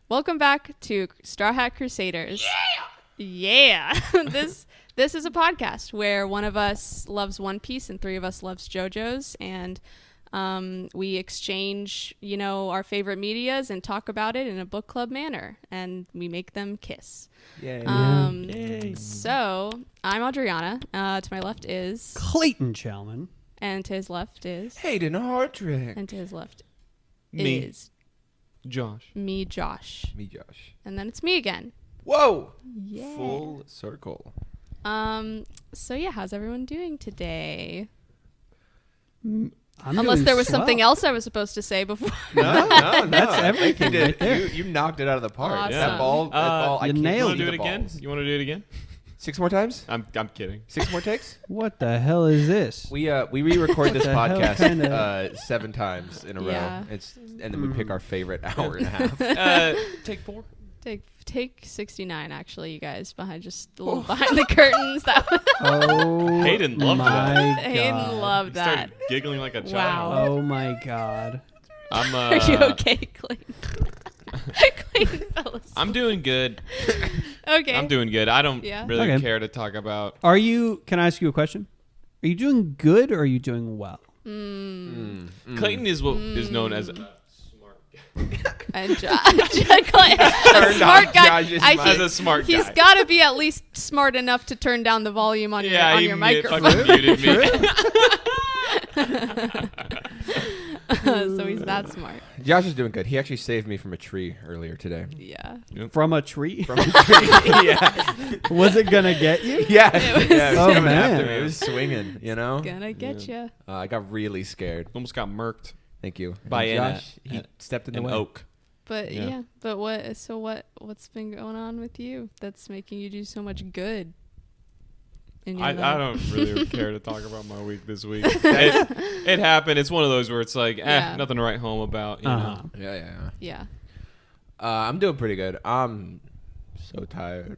Welcome back to Straw Hat Crusaders. Yeah! This is a podcast where one of us loves One Piece and three of us loves JoJo's, and we exchange, our favorite medias and talk about it in a book club manner, and we make them kiss. Yay. Yay. So, I'm Adriana. To my left is... Clayton Chalman. And to his left is... Hayden Hardrick. And to his left Me. is... Josh. Me, Josh. Me, Josh. And then it's me again. Whoa! Yeah. Full circle. So yeah, how's everyone doing today? I'm Unless doing there was swell. something else I was supposed to say before. No. That's I think everything you did. right there. You knocked it out of the park. Awesome. That ball. I you can't nailed see You want to do the it again? balls. You want to do it again? 6 more times? I'm kidding. 6 more takes? What the hell is this? We re-record this The hell podcast kinda- 7 times in a Yeah. row. And then we pick our favorite hour and a half. Take 4. Take 69 actually, you guys, behind the curtains. That was Oh, Hayden loved my that. Hayden God. loved that. Started giggling like a Wow. child. Oh my God. I'm Are you okay, Clayton? Clayton fell asleep. I'm doing good. Okay. I'm doing good. I don't Yeah. really Okay. care to talk about. Can I ask you a question? Are you doing good or are you doing well? Clayton is what is known as a smart guy. And Clayton, a Turned smart off guy. Josh's I mic. think As a smart he's guy. got to be at least smart enough to turn down the volume on Yeah, your he microphone. fucking muted me. So he's that smart. Josh is doing good. He actually saved me from a tree earlier today. Yeah. From a tree? From a tree. Yeah. Was it going to get you? Yeah. It was- Yeah, it was Oh, coming man. after me. It was swinging, Gonna get you. I got really scared. Almost got murked Thank you. by And Josh, he stepped in the an way. oak. But Yeah. yeah. But what's been going on with you that's making you do so much good? In your I life? don't really care to talk about my week this week. It happened. It's one of those where it's like, Yeah. nothing to write home about. You Uh-huh. know? Yeah. Yeah. I'm doing pretty good. I'm so tired.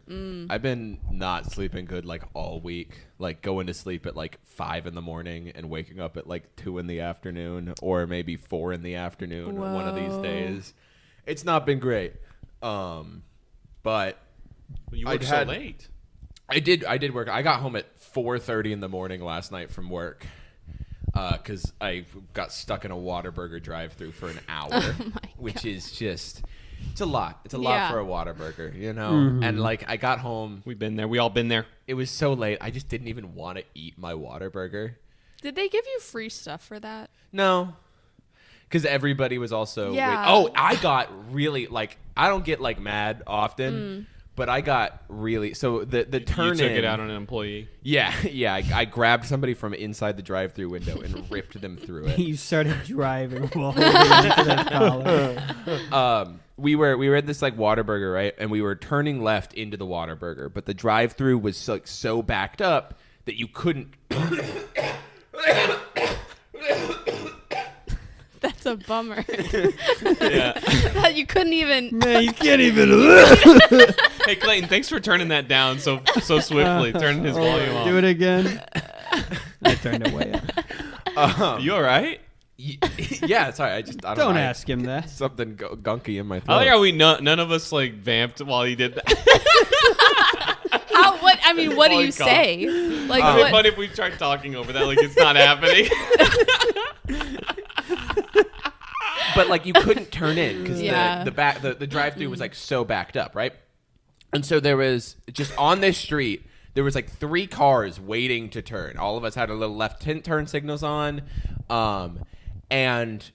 I've been not sleeping good like all week. Like going to sleep at like 5 in the morning and waking up at like 2 in the afternoon or maybe 4 in the afternoon or one of these Whoa. days. It's not been great. But You I'd work so had- late. I did work. I got home at 4:30 in the morning last night from work. Because I got stuck in a Whataburger drive-thru for an hour, my which is just, it's a lot. It's a lot Yeah. for a Whataburger, And like, I got home. We've been there. We all been there. It was so late. I just didn't even want to eat my Whataburger. Did they give you free stuff for that? No, because everybody was also. Yeah. Oh, I got really like. I don't get like mad often. But I got really the turn You took in, it out on an employee. Yeah. I grabbed somebody from inside the drive-through window and ripped them through it. You started driving while holding onto that collar. We were at this like Whataburger, right? And we were turning left into the Whataburger, but the drive-through was so backed up that you couldn't. That's a bummer. Yeah. That you couldn't even. Man, you can't even. Hey Clayton, thanks for turning that down so swiftly. Turning his volume off. Do it again. I turned it way up. You all right? Yeah, sorry. I don't know. Don't ask him that. Something gunky in my throat. I like how none of us like vamped while he did that. What do Oh, you God. say? Like It'd be what? fun if we tried talking over that like it's not happening. But like you couldn't turn in because Yeah. the drive-through was like so backed up, right? And so there was just on this street there was like 3 cars waiting to turn. All of us had our little left turn signals on, and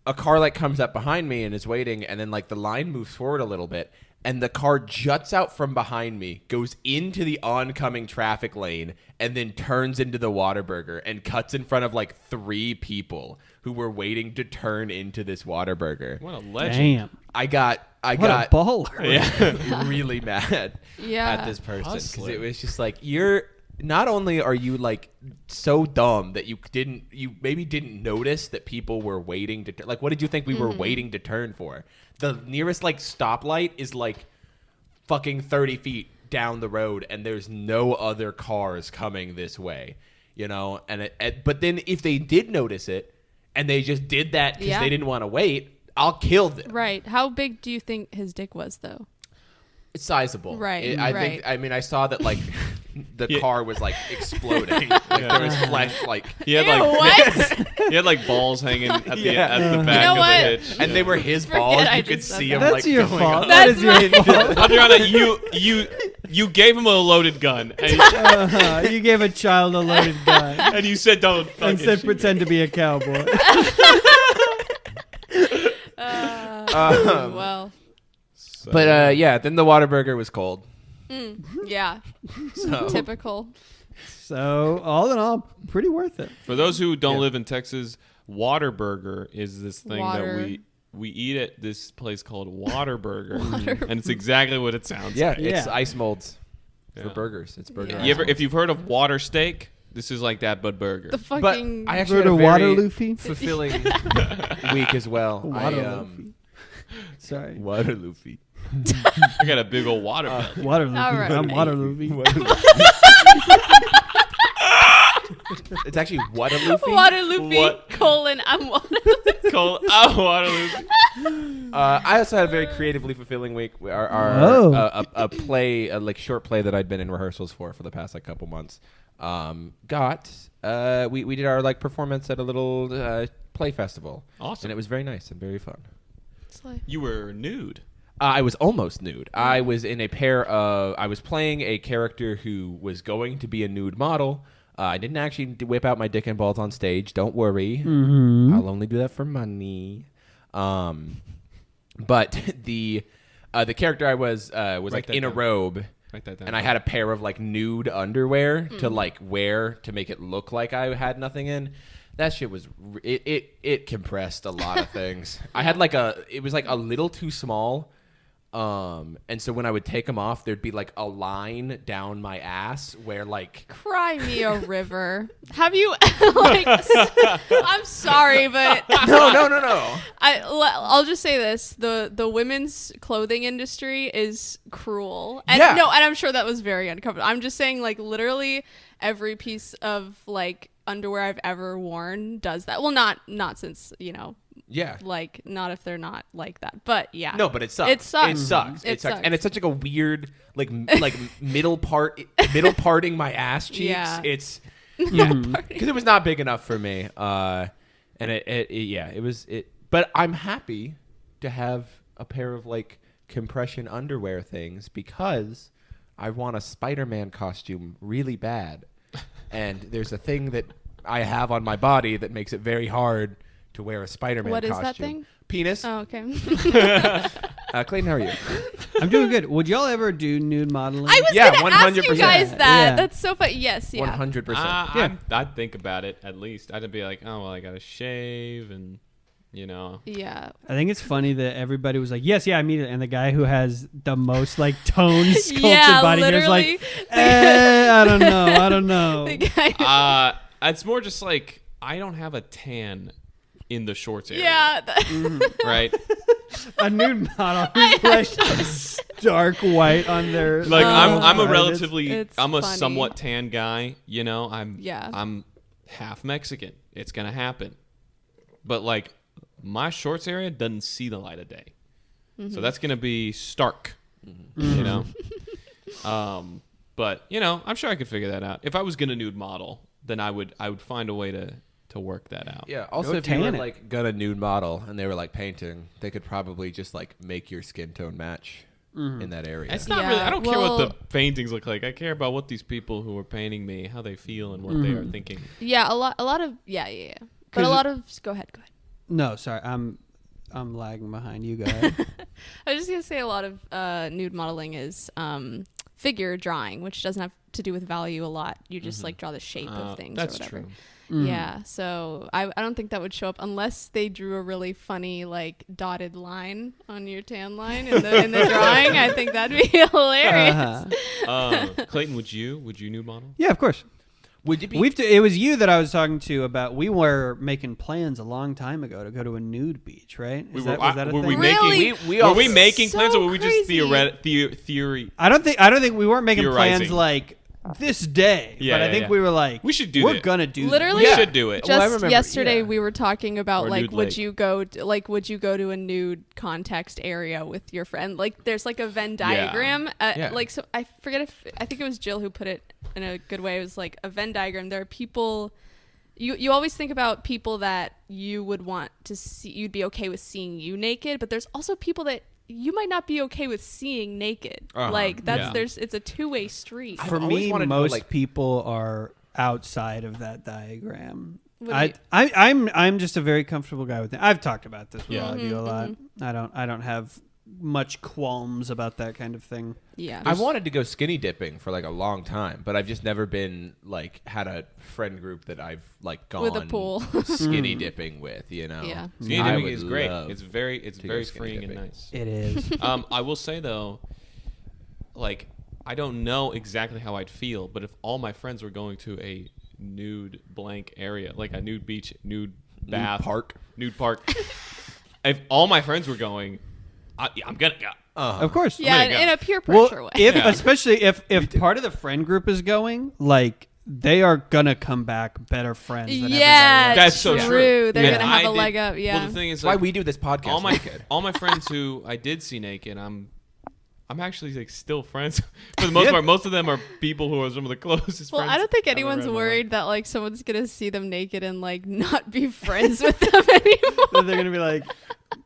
a car like comes up behind me and is waiting, and then like the line moves forward a little bit, and the car juts out from behind me, goes into the oncoming traffic lane, and then turns into the Whataburger and cuts in front of like 3 people who were waiting to turn into this Whataburger. What a legend. Damn. I got What a baller. Yeah. really mad Yeah. at this person because Hustler. it was just like you're not only are you like so dumb that you maybe didn't notice that people were waiting to like what did you think we were waiting to turn for? The nearest like stoplight is like fucking 30 feet down the road and there's no other cars coming this way, and but then if they did notice it and they just did that because Yeah. they didn't want to wait, I'll kill them. Right. How big do you think his dick was, though? It's sizable. Right. I think. I mean, I saw that like the car was like exploding. Like there was flesh. Like He had Ew, like what? he had like balls hanging at the Yeah. at the back know of what? the hitch. and they were his Forget balls. I You could just said see that. them That's like your going fault. up. That That's is your fault. Adriana, you gave him a loaded gun, and You gave a child a loaded gun and you said don't fucking and said shoot pretend to be a cowboy. Well, So- But yeah, then the Whataburger was cold. yeah. So Typical. So all in all, pretty worth it. For those who don't Yeah. live in Texas, Waterburger is this thing Water. that we eat at this place called Waterburger, and it's exactly what it sounds yeah, like. it's Yeah. ice molds Yeah. for burgers. It's burger. Yeah. ice You ever, molds. if you've heard of water steak, this is like that, but burger. The But fucking. I actually Heard had a of very Waterloo feet? fulfilling week as well. Waterloo feet. Sorry. Waterloo feet. I got a big old water belly. Waterloo All feet. right. I'm Waterloo feet. It's actually Waterloo feet. Waterloo feet, What? colon, I'm Waterloo. Cold. Oh, Waterloo. I also had a very creatively fulfilling week. Oh. A play, a like short play that I'd been in rehearsals for the past like couple months. We did our like performance at a little play festival. Awesome. And it was very nice and very fun. You were nude. I was almost nude. I was in a pair of. I was playing a character who was going to be a nude model. I didn't actually whip out my dick and balls on stage. Don't worry. I'll only do that for money. But the character I was like that in a down. robe, Write that down. and I had a pair of like nude underwear to like wear to make it look like I had nothing in. That shit was it compressed a lot of things. I had like it was like a little too small. And so when I would take them off, there'd be like a line down my ass where like Cry me a river. Have you like? I'm sorry, but no. I'll just say this: the women's clothing industry is cruel, and Yeah. no, and I'm sure that was very uncomfortable. I'm just saying, like literally every piece of like underwear I've ever worn does that. Well, not since Yeah. like not if they're not like that, but yeah. No, but it sucks. It sucks. It sucks. It sucks. And it's such like a weird like middle parting my ass cheeks. Yeah. It's because it was not big enough for me. And it was. But I'm happy to have a pair of like compression underwear things because I want a Spider-Man costume really bad, and there's a thing that I have on my body that makes it very hard to wear a Spider-Man What is costume. that thing? Penis. Oh, okay. Clayton, how are you? I'm doing good. Would y'all ever do nude modeling? I was Yeah, gonna ask you 100%. guys that. Yeah. That's so funny. Yes, yeah. 100%. Yeah. I'd think about it at least. I'd be like, oh well, I gotta shave and Yeah. I think it's funny that everybody was like, yes, yeah, I mean it. And the guy who has the most like toned, sculpted Yeah, body here is like, literally. I don't know. The guy. It's more just like I don't have a tan in the shorts area. Yeah. Right. A nude model who's like dark white on their Like I'm a artist. relatively It's I'm a funny. somewhat tan guy, I'm Yeah. I'm half Mexican. It's gonna happen. But like my shorts area doesn't see the light of day. So that's gonna be stark. But I'm sure I could figure that out. If I was gonna nude model, then I would find a way to work that out. Yeah. Also, Go if you were tan it. like gonna nude model and they were like painting, they could probably just like make your skin tone match in that area. It's not Yeah, really. I don't care what well- the paintings look like. I care about what these people who are painting me, how they feel, and what they are thinking. Yeah, a lot of yeah. But a 'Cause lot of go ahead. No, sorry, I'm lagging behind. You go ahead. I was just gonna say a lot of nude modeling is figure drawing, which doesn't have to do with value a lot. You just like draw the shape of things. That's or whatever. true. Yeah, so I don't think that would show up unless they drew a really funny like dotted line on your tan line in the drawing. I think that'd be hilarious. Clayton, would you nude model? Yeah, of course. Would you be? It was you that I was talking to about. We were making plans a long time ago to go to a nude beach, right? Was that a were thing? we Really? making? Were we making So plans, or were we just crazy. theory? I don't think we weren't making plans Theorizing. like this day. Yeah, but I yeah, think yeah. we were like, We should do We're that. gonna do Literally, We this. should do it. Well, I Just remember- yesterday, yeah. we were talking about Or like, nude would lake. you go to a nude context area with your friend? Like, there's like a Venn diagram. Yeah. Like, so I think it was Jill who put it in a good way. It was like a Venn diagram. There are people. You always think about people that you would want to see. You'd be okay with seeing you naked, but there's also people that you might not be okay with seeing naked. Like that's Yeah. it's a two-way street. I've For always me, wanted to know, most like- people are outside of that diagram. What do I'm just a very comfortable guy with it. I've talked about this with Yeah. all of you a lot. I don't have much qualms about that kind of thing. Yeah. I wanted to go skinny dipping for like a long time, but I've just never been like had a friend group that I've like gone With a pool. skinny dipping with. You know, Yeah. Skinny I dipping would is great. love It's very to go very skinny freeing and dipping. nice. It is. I will say though, like I don't know exactly how I'd feel, but if all my friends were going to a nude blank area, like a nude beach, nude bath, nude park, if all my friends were going, I'm gonna go. Of course. Yeah, gonna go. in a peer pressure way. If Yeah. especially if part of the friend group is going, like they are gonna come back better friends than Yeah, everybody else. That's so true. true. They're And gonna have I a did- leg up. Yeah. Well, the thing is, That's why like, we do this podcast all my naked. all my friends who I did see naked, I'm actually like still friends for the most part. Most of them are people who are some of the closest Well, friends. I don't think I've anyone's ever had in my worried that like someone's gonna see them naked and like not be friends with them anymore. So they're gonna be like,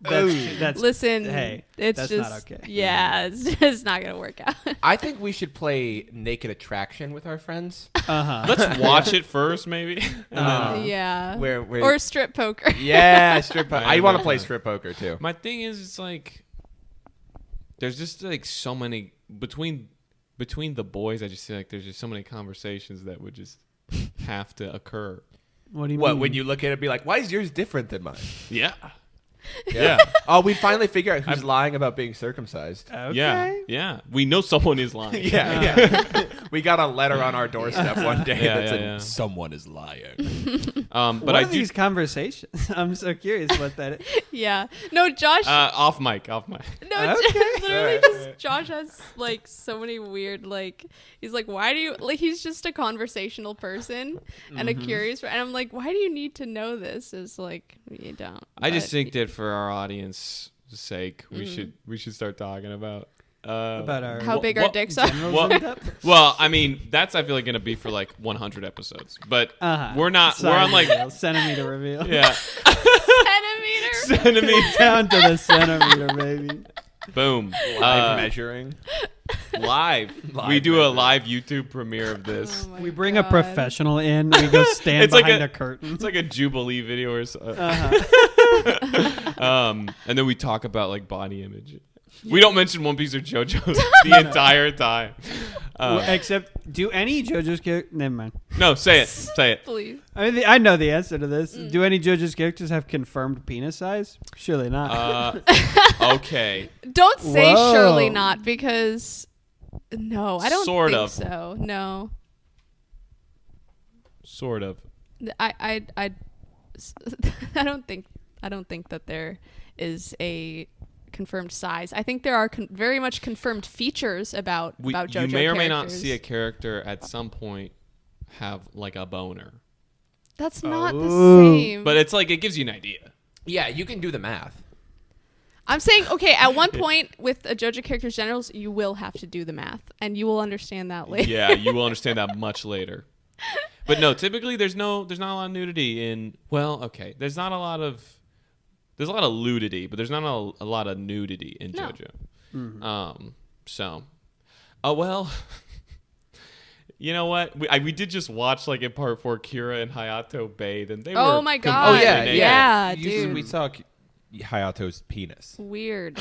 that's Listen, hey, it's that's just not okay. yeah, it's just not gonna work out. I think we should play Naked Attraction with our friends. Uh-huh. Let's watch it first, maybe. Yeah, Where or strip poker. yeah, strip poker. I I want to know. play strip poker too. My thing is, it's like there's just like so many between the boys. I just feel like there's just so many conversations that would just have to occur. What do you What mean? when you look at it, be like, why is yours different than mine? Yeah. Yeah. Oh, we finally figure out who's lying about being circumcised. Okay. Yeah. We know someone is lying. Yeah. We got a letter on our doorstep one day Yeah, that yeah, said yeah. someone is lying. But What I are do these conversations? I'm so curious what that is. Yeah, no, Josh. off mic. No, Okay. literally just Josh has like so many weird like he's like, why do you like he's just a conversational person and a curious and I'm like, why do you need to know this? Is like you don't. I just But- think that for our audience sake, we should start talking about About our how big what- our dicks are. generals Well- and stuff? Well, I mean, that's I feel like gonna be for like 100 episodes, but Uh-huh. we're not. Sorry, we're on like reveal. Centimeter reveal. yeah, Centimeter. centimeter. Down to the centimeter, baby. Boom. Live measuring. Live. Live We do a measuring. live YouTube premiere of this. Oh my We bring a God. professional in. We go stand It's like behind a- a curtain. It's like a Jubilee video or so. Uh-huh. And then we talk about like body image. We don't mention One Piece or JoJo's the entire time. Well, except, do any JoJo's characters? Never mind. No, say it. Say it. Please. I mean, I know the answer to this. Do any JoJo's characters have confirmed penis size? Surely not. Okay. Don't say Whoa. surely not because no, I don't Sort think of. so. No. Sort of. I I don't think that there is a confirmed size. I think there are very much confirmed features about JoJo You may or may not characters. see a character at some point have like a boner. That's not the Oh. same. But it's like it gives you an idea. Yeah, you can do the math. I'm saying, okay, at one point with a JoJo character's genitals, you will have to do the math, and you will understand that later. Yeah, you will understand that much later. But no, typically there's not a lot of nudity in. Well, okay, there's a lot of ludity, but there's not a lot of nudity in No. JoJo. So, oh well. You know what? We did just watch like in part 4, Kira and Hayato bathe, and they were. Oh my God. Oh completely yeah, naked. yeah, You- We dude. saw Hayato's penis. Weird.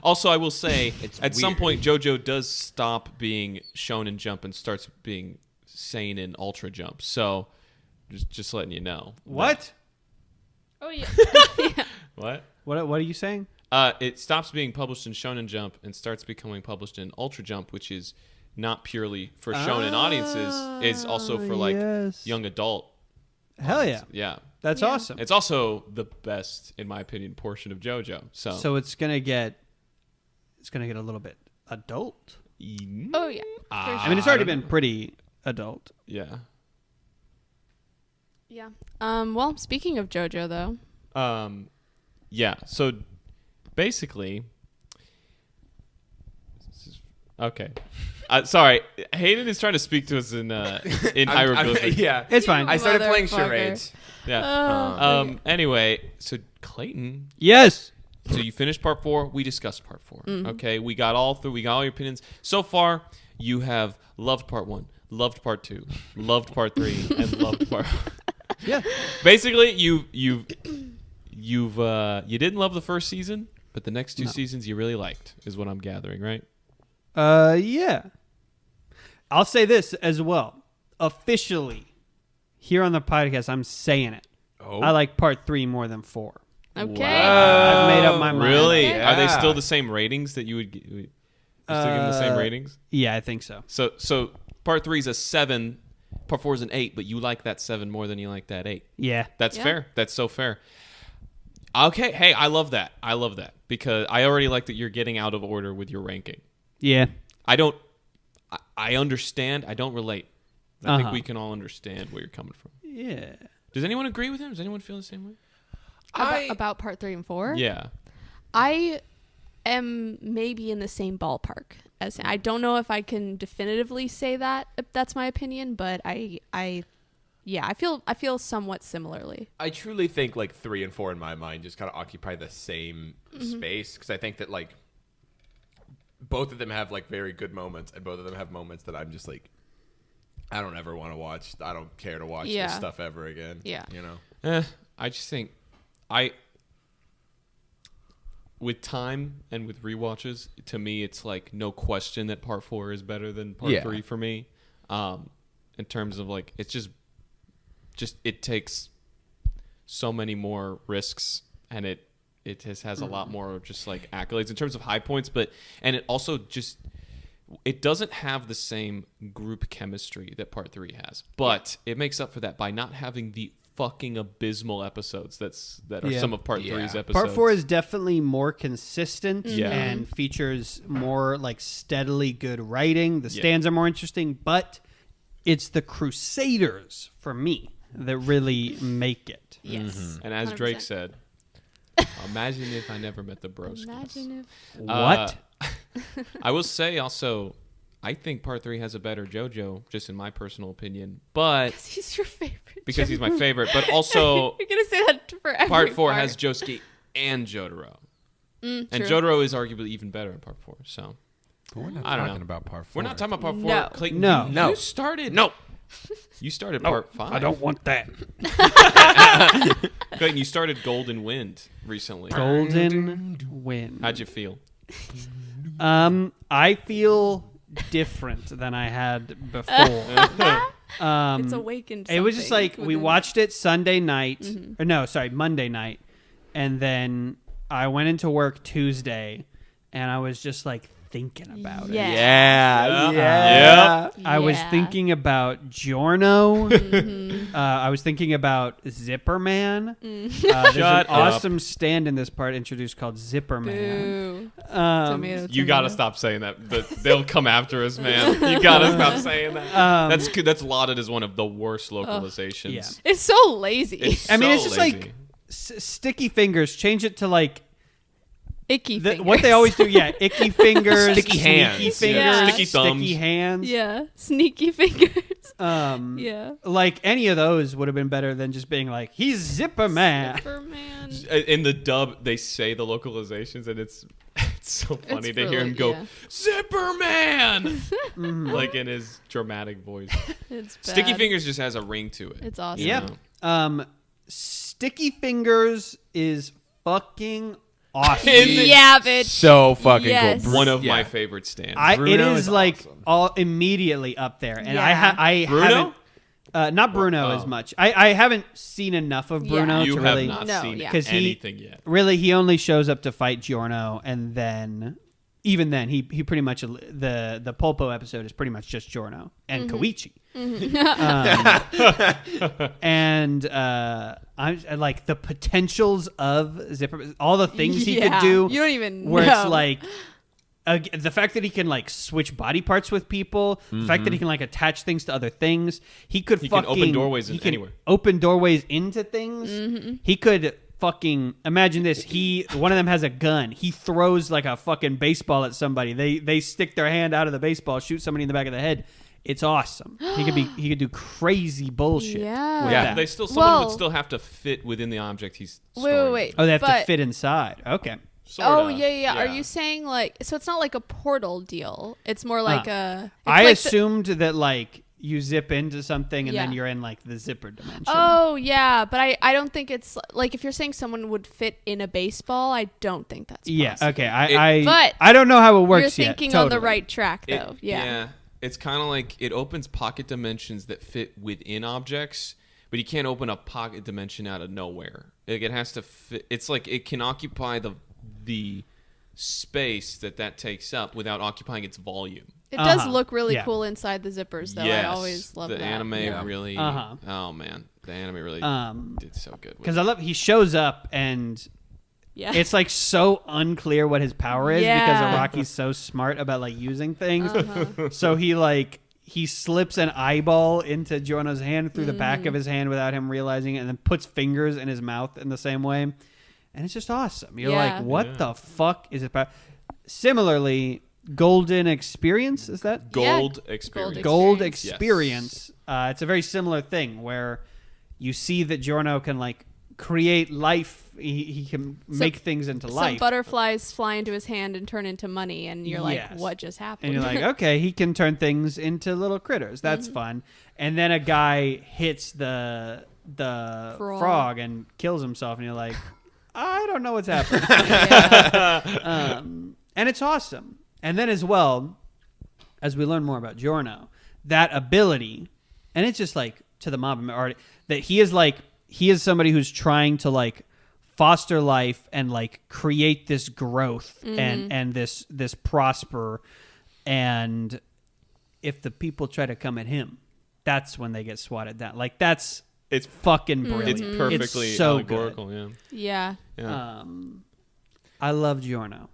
Also, I will say, It's at some weird. point, JoJo does stop being Shonen Jump and starts being Seinen Ultra Jump. So, just letting you know. What? Oh yeah. What? What are you saying? It stops being published in Shonen Jump and starts becoming published in Ultra Jump, which is not purely for shonen audiences. It's also for like yes. young adult. Hell yeah. Yeah. That's Yeah. awesome. It's also the best, in my opinion, portion of JoJo. So, So it's gonna get a little bit adult. Oh yeah. For I sure. mean, it's already been pretty adult. Yeah. Yeah. Well, speaking of JoJo though. Yeah. So basically, okay. Sorry, Hayden is trying to speak to us in hieroglyphics. Yeah, It's fine. I started playing Motherfucker. charades. Yeah. Okay. Anyway, so Clayton, Yes. so you finished part 4. We discussed part 4. Mm-hmm. Okay, we got all your opinions so far. You have loved part 1, loved part 2, loved part 3, and loved part. Yeah. Basically, you didn't love the first season, but the next 2 seasons you really liked, is what I'm gathering, right? Yeah. I'll say this as well. Officially, here on the podcast, I'm saying it. Oh, I like part 3 more than 4. Okay. I've made up my mind. Really? Okay. Are they Yeah. still the same ratings that you would? You still give them the same ratings? Yeah, I think so. So part 3 is a 7, part 4 is an 8, but you like that 7 more than you like that 8. Yeah. That's Yeah. fair. That's so fair. Okay, hey, I love that because I already like that you're getting out of order with your ranking. Yeah. I understand. I don't relate. I think Uh-huh. we can all understand where you're coming from. Yeah. Does anyone agree with him? Does anyone feel the same way? About part 3 and 4. Yeah. I am maybe in the same ballpark as I don't know if I can definitively say that if that's my opinion, but I feel somewhat similarly. I truly think like 3 and 4 in my mind just kind of occupy the same space because I think that like both of them have like very good moments and both of them have moments that I'm just like I don't ever want to watch. I don't care to watch Yeah. this stuff ever again. Yeah. You know. I just think with time and with rewatches, to me, it's like no question that part 4 is better than part Yeah. 3 for me. In terms of like, it's just it takes so many more risks and it has a lot more just like accolades in terms of high points, and it also just it doesn't have the same group chemistry that part 3 has, but it makes up for that by not having the fucking abysmal episodes that are Yeah. some of part Yeah. 3's episodes. Part 4 is definitely more consistent Yeah. and features more like steadily good writing. The Yeah. stands are more interesting, but it's the Crusaders for me that really make it. Yes. And as Drake 100%. said, imagine if I never met the Broskis. Imagine if What? I will say also, I think part 3 has a better JoJo, just in my personal opinion, but he's your favorite. because he's my favorite, but also You're gonna say that for every part 4 has Josuke and Jotaro. And true. Jotaro is arguably even better in part 4, so But we're not I don't talking know. about part 4. we're not talking about part 4. No. Clayton, No. No. You started You started part 5. I don't want that. Clayton, you started Golden Wind recently. Golden Wind. How'd you feel? I feel different than I had before. It's awakened. It was just something like we within- watched it Sunday night, or no, sorry, Monday night, and then I went into work Tuesday, and I was just like thinking about it. Yeah. Yeah. Yeah. I was Yeah. thinking about Giorno. I was thinking about Zipper Man. There's Shut an up. awesome stand in this part introduced called Zipper Man. Boo. Um, Tomato, You gotta tomato. stop saying that. They'll come after us, man. You gotta stop saying that. That's good. That's lauded as one of the worst localizations. Yeah. It's so lazy. I mean, so it's just lazy. like Sticky Fingers. Change it to like Icky fingers. what they always do. Yeah, icky fingers, Sticky hands. sneaky Yeah. fingers, Sticky thumbs. sticky hands. Yeah. Sneaky fingers. Yeah. Like any of those would have been better than just being like, he's Zipper Man. Zipper Man. In the dub, they say the localizations, and it's so funny to hear him go, yeah. Zipper Man! Like in his dramatic voice. It's bad. Sticky Fingers just has a ring to it. It's awesome. you Yep. know? Sticky Fingers is fucking awesome. Is it? Yeah, bitch. So fucking Yes. cool. One of Yeah. my favorite stands. It Bruno is is like awesome. all immediately up there, and Yeah. I Bruno? haven't, not Bruno Oh. as much. I haven't seen enough of Bruno you to have really. not No, seen yeah. 'Cause he- anything yet. Really, he only shows up to fight Giorno, and then even then, he pretty much the Polpo episode is pretty much just Giorno and Koichi. And I like the potentials of Zipper, all the things he could Yeah. do. You don't even where know. it's like The fact that he can like switch body parts with people, the fact that he can like attach things to other things, he can open doorways anywhere. Open doorways into things. He could fucking imagine this. One of them has a gun. He throws like a fucking baseball at somebody. They stick their hand out of the baseball, shoot somebody in the back of the head. It's awesome. He could do crazy bullshit. Yeah. with Yeah. that. Someone would still have to fit within the object he's storing. Wait. Oh, they have to But- fit inside. Okay. Oh yeah. Are you saying like so? It's not like a portal deal. It's more like a. It's I like assumed that like you zip into something and then Yeah. you're in like the zipper dimension. Oh yeah, but I don't think it's like if you're saying someone would fit in a baseball, I don't think that's yeah. possible. Okay. But I don't know how it works You're yet. thinking on the Totally. right track though. Yeah. It's kind of like it opens pocket dimensions that fit within objects, but you can't open a pocket dimension out of nowhere. Like it has to fit. It's like it can occupy the space that takes up without occupying its volume. It does Uh-huh. look really Yeah. cool inside the zippers though. Yes, I always love the that. anime Yeah. really. Uh-huh. Oh man, the anime really did so good. Because I love he shows up and Yeah. it's like so unclear what his power is because Yeah. Araki's so smart about like using things. Uh-huh. So he slips an eyeball into Giorno's hand through the back of his hand without him realizing it, and then puts fingers in his mouth in the same way. And it's just awesome. You're Yeah. like, what the fuck is it about? Similarly, Golden Experience, is that? Gold Yeah, experience. Gold Experience. Experience. It's a very similar thing where you see that Giorno can like create life. He can make things into Some life. butterflies fly into his hand and turn into money, and you're like, Yes. "What just happened?" And you're like, okay, he can turn things into little critters. That's fun. And then a guy hits the frog and kills himself, and you're like, I don't know what's happening. Yeah. And it's awesome. And then as well, as we learn more about Giorno, that ability, and it's just like to the mob already, that he is somebody who's trying to like foster life and like create this growth and this prosper. And if the people try to come at him, that's when they get swatted down. Like it's fucking brilliant. It's perfectly It's so allegorical. good. Yeah. Yeah. I love Giorno.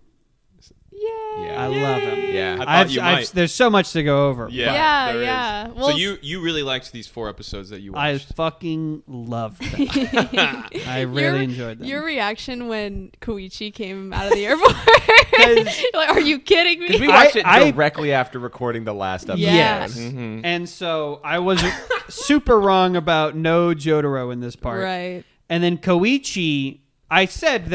Yay. Yeah. I love him. Yeah. I thought you might. There's so much to go over. Yeah, Yeah, there is. yeah. So Well, you really liked these 4 episodes that you I watched. fucking loved them. I really enjoyed them. Your reaction when Koichi came out of the airport. 'Cause- You're like, are you kidding Because me? we watched I- it directly after recording the last episode. Yes. Mhm. And so I was super wrong about no Jotaro in this part. Right. And then Koichi, I said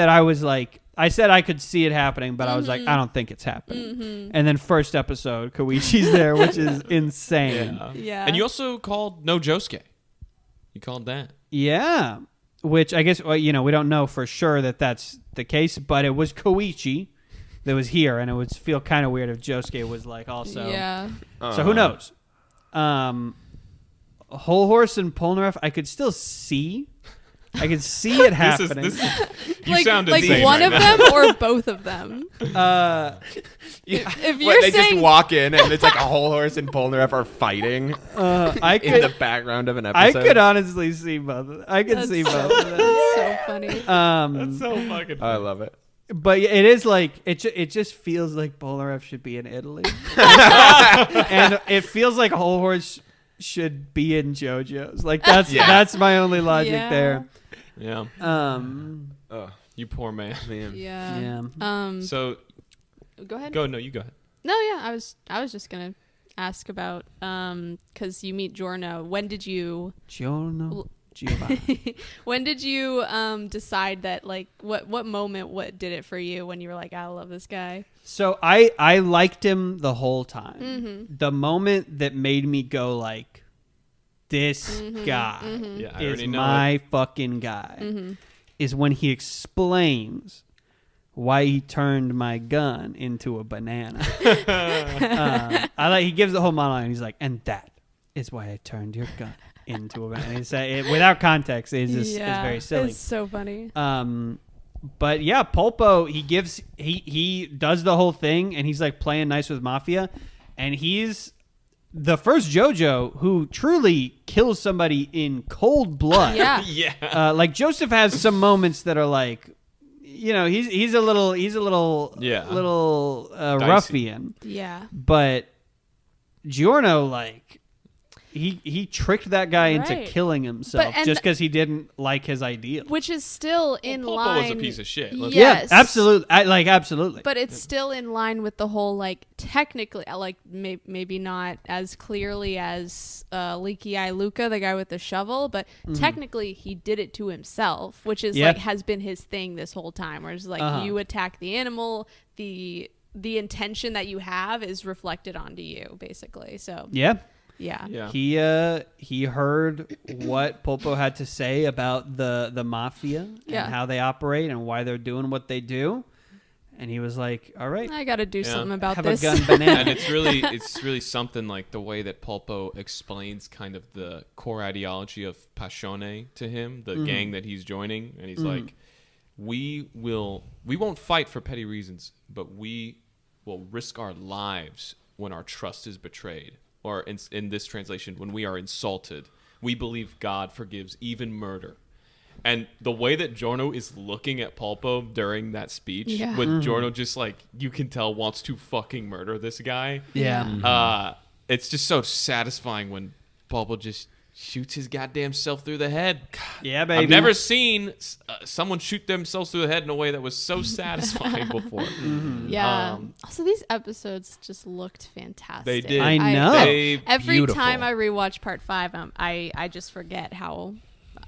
I could see it happening, but I was like, I don't think it's happening. And then first episode, Koichi's there, which is insane. Yeah. And you also called no Josuke. You called that. Yeah. Which I guess, well, we don't know for sure that that's the case, but it was Koichi that was here, and it would feel kind of weird if Josuke was like also. Yeah. So who knows? Whole Horse and Polnareff, I could still see. I could see it happening. You like sound like insane one right of now. them or both of them. If you're They saying just walk in and it's like a whole horse and Polnareff are fighting I in the could. background of an I episode. could honestly see both. Of them. I could That's see so, both. Of them. that's so funny. That's so fucking I love it. But it is like it just feels like Polnareff should be in Italy, and it feels like Whole Horse should be in JoJo's. Like that's my only logic Yeah. there. Yeah. Oh, You poor man. man. Yeah. Yeah. So Go ahead. no, you go ahead. No, yeah, I was just gonna ask about because you meet Giorno. When did you Giorno Giovanni. when did you decide that like what moment what did it for you when you were like I love this guy? So I liked him the whole time. Mm-hmm. The moment that made me go like, this guy Yeah, I is already know my fucking guy, is when he explains why he turned my gun into a banana. He gives the whole monologue, and he's like, and that is why I turned your gun into a banana. He said it, without context, it's very silly. It's so funny. But yeah, Pulpo, he does the whole thing, and he's like playing nice with Mafia, and he's the first JoJo who truly kills somebody in cold blood. Yeah. Yeah. Like Joseph has some moments that are like, he's a little ruffian. Yeah. But Giorno, like, he tricked that guy into Right. killing himself But- just because he didn't like his ideal. Which is still in Pulpo line. was a piece of shit. Yes. Yeah, absolutely. Absolutely. But it's still in line with the whole, like, technically, like, maybe not as clearly as Leaky Eye Luca, the guy with the shovel, but technically he did it to himself, which is, like, has been his thing this whole time, where it's like, you attack the animal, the intention that you have is reflected onto you, basically. So, yeah. yeah. He heard what Pulpo had to say about the mafia and how they operate and why they're doing what they do, and he was like, "All right, I got to do something about have this. a gun banana." And it's really something like the way that Pulpo explains kind of the core ideology of Passione to him, the gang that he's joining, and he's like, we won't fight for petty reasons, but we will risk our lives when our trust is betrayed, or in this translation, when we are insulted. We believe God forgives even murder. And the way that Giorno is looking at Pulpo during that speech, with Giorno just like, you can tell, wants to fucking murder this guy. Yeah. It's just so satisfying when Pulpo just shoots his goddamn self through the head. Yeah, baby. I've never seen someone shoot themselves through the head in a way that was so satisfying before. Yeah. Also, these episodes just looked fantastic. They did. I know. Every Beautiful. time I rewatch part 5, I just forget how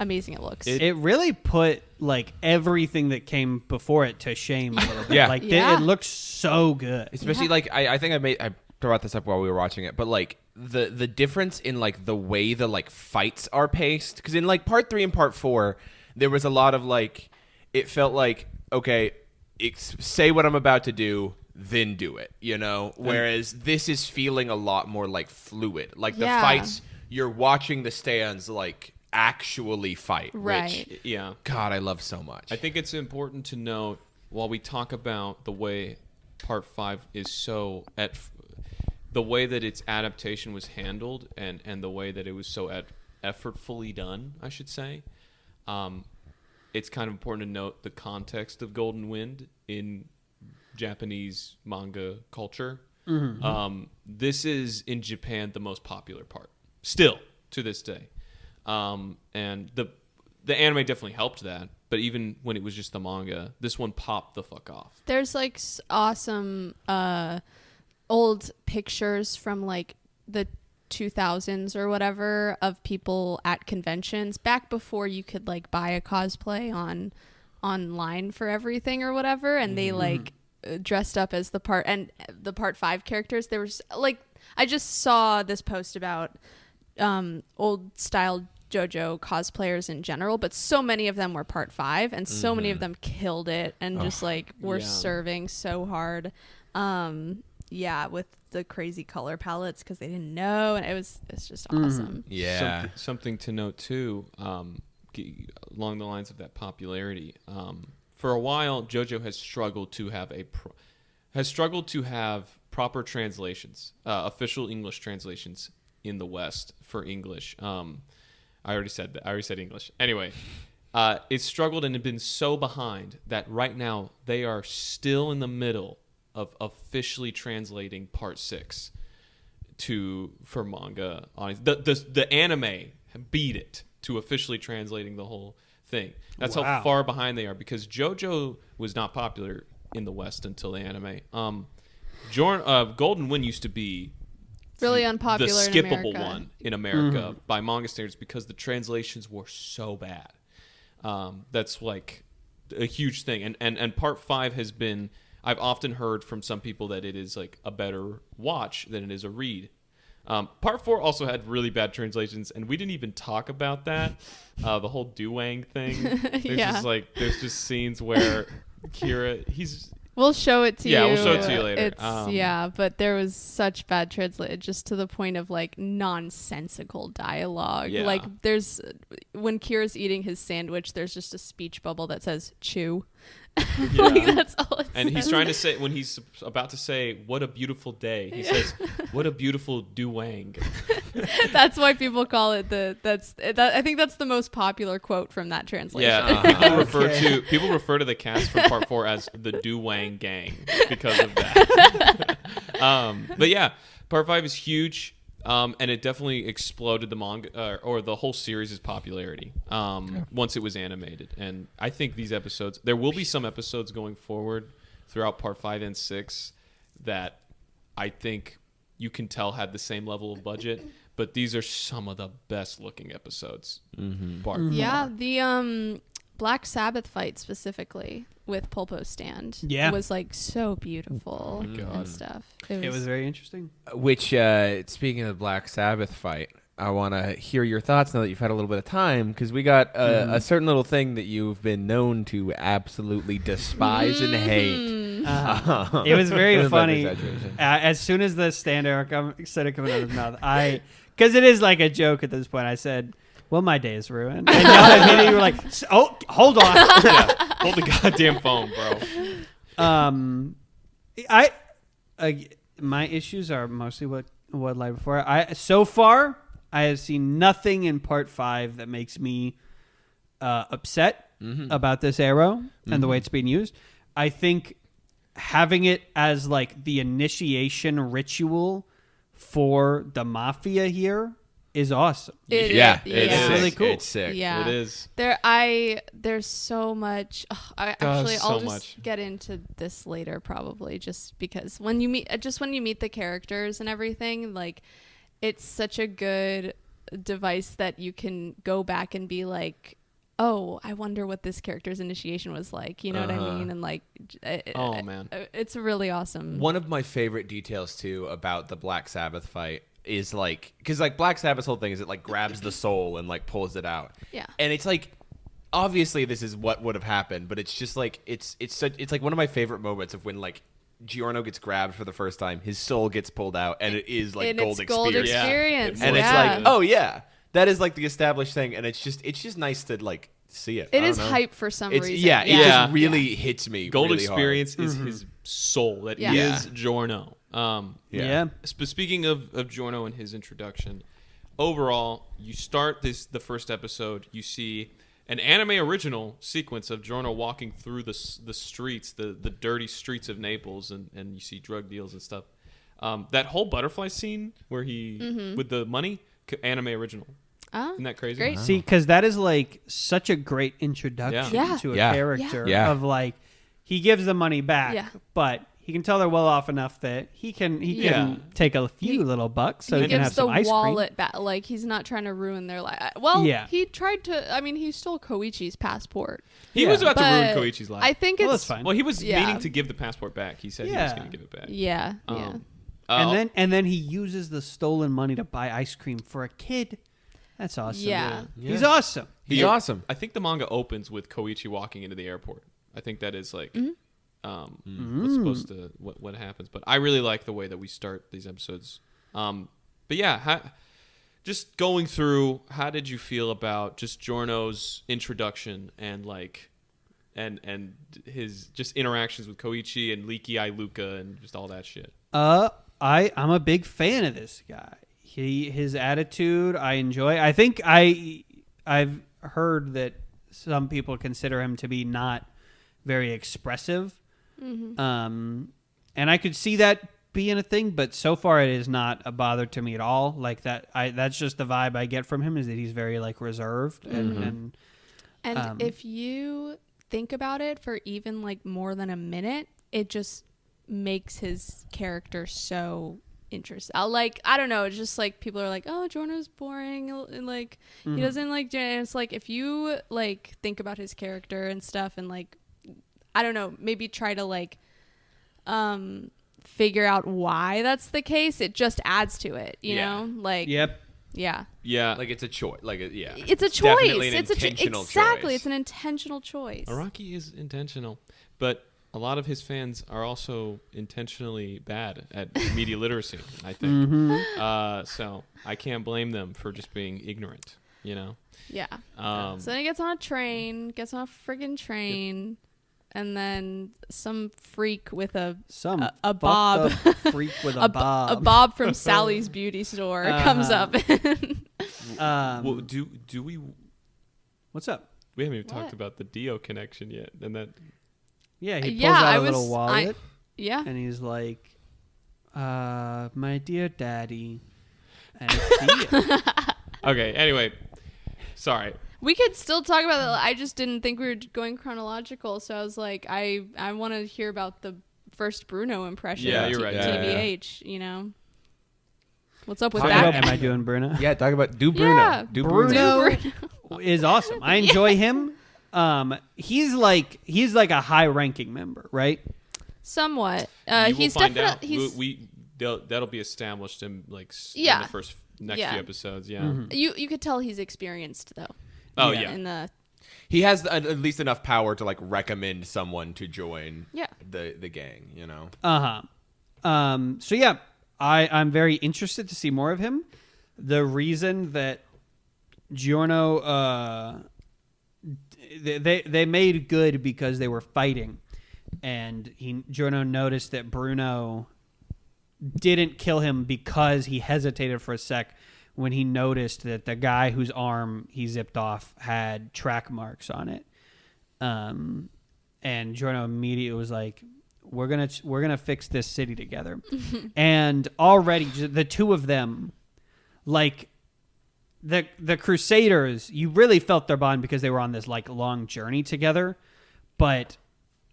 amazing it looks. It really put like everything that came before it to shame a little bit. Yeah. Like Yeah. it looks so good. Especially like I think I brought this up while we were watching it, but like the difference in like the way the like fights are paced, because in like part 3 and part 4 there was a lot of like, it felt like, okay, say what I'm about to do, then do it, whereas this is feeling a lot more like fluid, like the fights, you're watching the stands like actually fight, Right. which, Yeah. God, I love so much. I think it's important to note, while we talk about the way part 5 is so the way that its adaptation was handled and the way that it was so effortfully done, I should say, it's kind of important to note the context of Golden Wind in Japanese manga culture. This is, in Japan, the most popular part, still, to this day. And the anime definitely helped that, but even when it was just the manga, this one popped the fuck off. There's like awesome old pictures from like the 2000s or whatever of people at conventions back before you could like buy a cosplay online for everything or whatever, and they like dressed up as the part 5 characters. There was like, I just saw this post about old style JoJo cosplayers in general, but so many of them were part 5, and so many of them killed it and just like were serving so hard. With the crazy color palettes because they didn't know, and it's just awesome. Yeah. Something to note too, along the lines of that popularity. For a while, JoJo has struggled to have proper translations, official English translations in the West for English. I already said that. I already said English. Anyway, it's struggled and had been so behind that right now they are still in the middle of officially translating part 6 for manga audience. The anime beat it to officially translating the whole thing. That's how far behind they are, because JoJo was not popular in the West until the anime. Golden Wind used to be Really unpopular the in skippable America. one in America by manga standards because the translations were so bad. That's like a huge thing. And part 5 has been, I've often heard from some people that it is like a better watch than it is a read. Part 4 also had really bad translations, and we didn't even talk about that. The whole Duwang thing. There's just scenes where Kira, We'll show it to you. Yeah, we'll show it to you later. It's but there was such bad translation, just to the point of like nonsensical dialogue. Yeah. Like when Kira's eating his sandwich, there's just a speech bubble that says "chew." Like that's all. And he's trying to say, when he's about to say "what a beautiful day," he says "what a beautiful Duwang." That's why people call it I think that's the most popular quote from that translation. Yeah, people refer to the cast from part 4 as the Duwang Gang because of that. But yeah, part 5 is huge, and it definitely exploded the manga or the whole series' popularity once it was animated. And I think these episodes, there will be some episodes going forward throughout part 5 and 6 that I think you can tell had the same level of budget, but these are some of the best looking episodes. Yeah, the Black Sabbath fight specifically with Pulpo's stand was like so beautiful and stuff. It was very interesting. Which, speaking of Black Sabbath fight, I want to hear your thoughts now that you've had a little bit of time, because we got a certain little thing that you've been known to absolutely despise and hate. It was very funny. As soon as the stand arrow started coming out of his mouth, because it is like a joke at this point, I said, well, my day is ruined. And y'all immediately were like, oh, hold on. Yeah, hold the goddamn phone, bro. My issues are mostly what like before. So far, I have seen nothing in part 5 that makes me upset about this arrow and the way it's being used. I think having it as like the initiation ritual for the mafia here is awesome. It's really cool. It's sick. Yeah, it is. There's so much. I'll just get into this later, probably, just because when you meet the characters and everything, like, it's such a good device that you can go back and be like, oh, I wonder what this character's initiation was like. You know what I mean? And like, man, it's really awesome. One of my favorite details too about the Black Sabbath fight is like, because like Black Sabbath's whole thing is it like grabs the soul and like pulls it out. Yeah. And it's like, obviously this is what would have happened, but it's just like it's like one of my favorite moments of when like Giorno gets grabbed for the first time, his soul gets pulled out, and it is like gold experience. Yeah. And it's like, oh yeah, that is like the established thing, and it's just nice to like see it. It is hype for some reason. Yeah, it just really hits me. Gold really experience hard. is his soul. That is Giorno. Speaking of Giorno and his introduction, overall, you start the first episode, you see an anime original sequence of Giorno walking through the streets, the dirty streets of Naples, and you see drug deals and stuff. That whole butterfly scene where he with the money, anime original. Isn't that crazy? Great. Wow. See, because that is like such a great introduction to a character of like, he gives the money back, but he can tell they're well off enough that he can take a few little bucks so he can have some ice cream. Gives the wallet back. Like, he's not trying to ruin their life. Well, he tried to. I mean, he stole Koichi's passport. He was about to ruin Koichi's life. I think that's fine. Well, he was meaning to give the passport back. He said he was going to give it back. Yeah. And then he uses the stolen money to buy ice cream for a kid. That's awesome. Yeah. He's awesome. He's awesome. I think the manga opens with Koichi walking into the airport. I think that is like what's supposed to what happens. But I really like the way that we start these episodes. But yeah, just going through, how did you feel about just Giorno's introduction and like and his just interactions with Koichi and Leaky Eye Luca and just all that shit? I'm a big fan of this guy. His attitude I enjoy. I think I've heard that some people consider him to be not very expressive. And I could see that being a thing, but so far it is not a bother to me at all. Like that's just the vibe I get from him, is that he's very like reserved and if you think about it for even like more than a minute, it just makes his character so interesting. I don't know, it's just like people are like, oh, Giorno's boring and like he doesn't like, and it's like if you like think about his character and stuff and like, I don't know, maybe try to like figure out why that's the case, it just adds to it, you know? Like yeah, like it's a choice. Like it's a choice. It's intentional choice. It's an intentional choice. Araki is intentional, but a lot of his fans are also intentionally bad at media literacy, I think. So I can't blame them for just being ignorant, you know? Yeah. So then he gets on a friggin' train. and then some freak with a fucked bob. up freak with a bob. A bob from Sally's beauty store comes up. Well, do we? What's up? We haven't even What? talked about the Dio connection yet, and that. Yeah, he pulls Yeah, out I a was- little wallet, Yeah. and he's like, my dear daddy. And it's Dio. Okay. Anyway, sorry. We could still talk about that. I just didn't think we were going chronological, so I was like, I want to hear about the first Bruno impression. Yeah, you're right. TBH, you know. What's up with Talk that? Am I doing Bruno? Yeah, talk about Bruno. Yeah. Do Bruno. Bruno. Is awesome. I enjoy him. He's like a high-ranking member, right? Somewhat. You He's will find definitely. out. That'll be established in in Yeah. the next Yeah. few episodes. Yeah. Mm-hmm. You could tell he's experienced though. Oh Yeah. yeah. In the He has at least enough power to like recommend someone to join the gang, you know. So yeah, I'm very interested to see more of him. The reason that Giorno they made good because they were fighting, and Giorno noticed that Bruno didn't kill him because he hesitated for a sec when he noticed that the guy whose arm he zipped off had track marks on it. And Giorno immediately was like, we're gonna fix this city together. And already the two of them, like the Crusaders, you really felt their bond because they were on this like long journey together. But,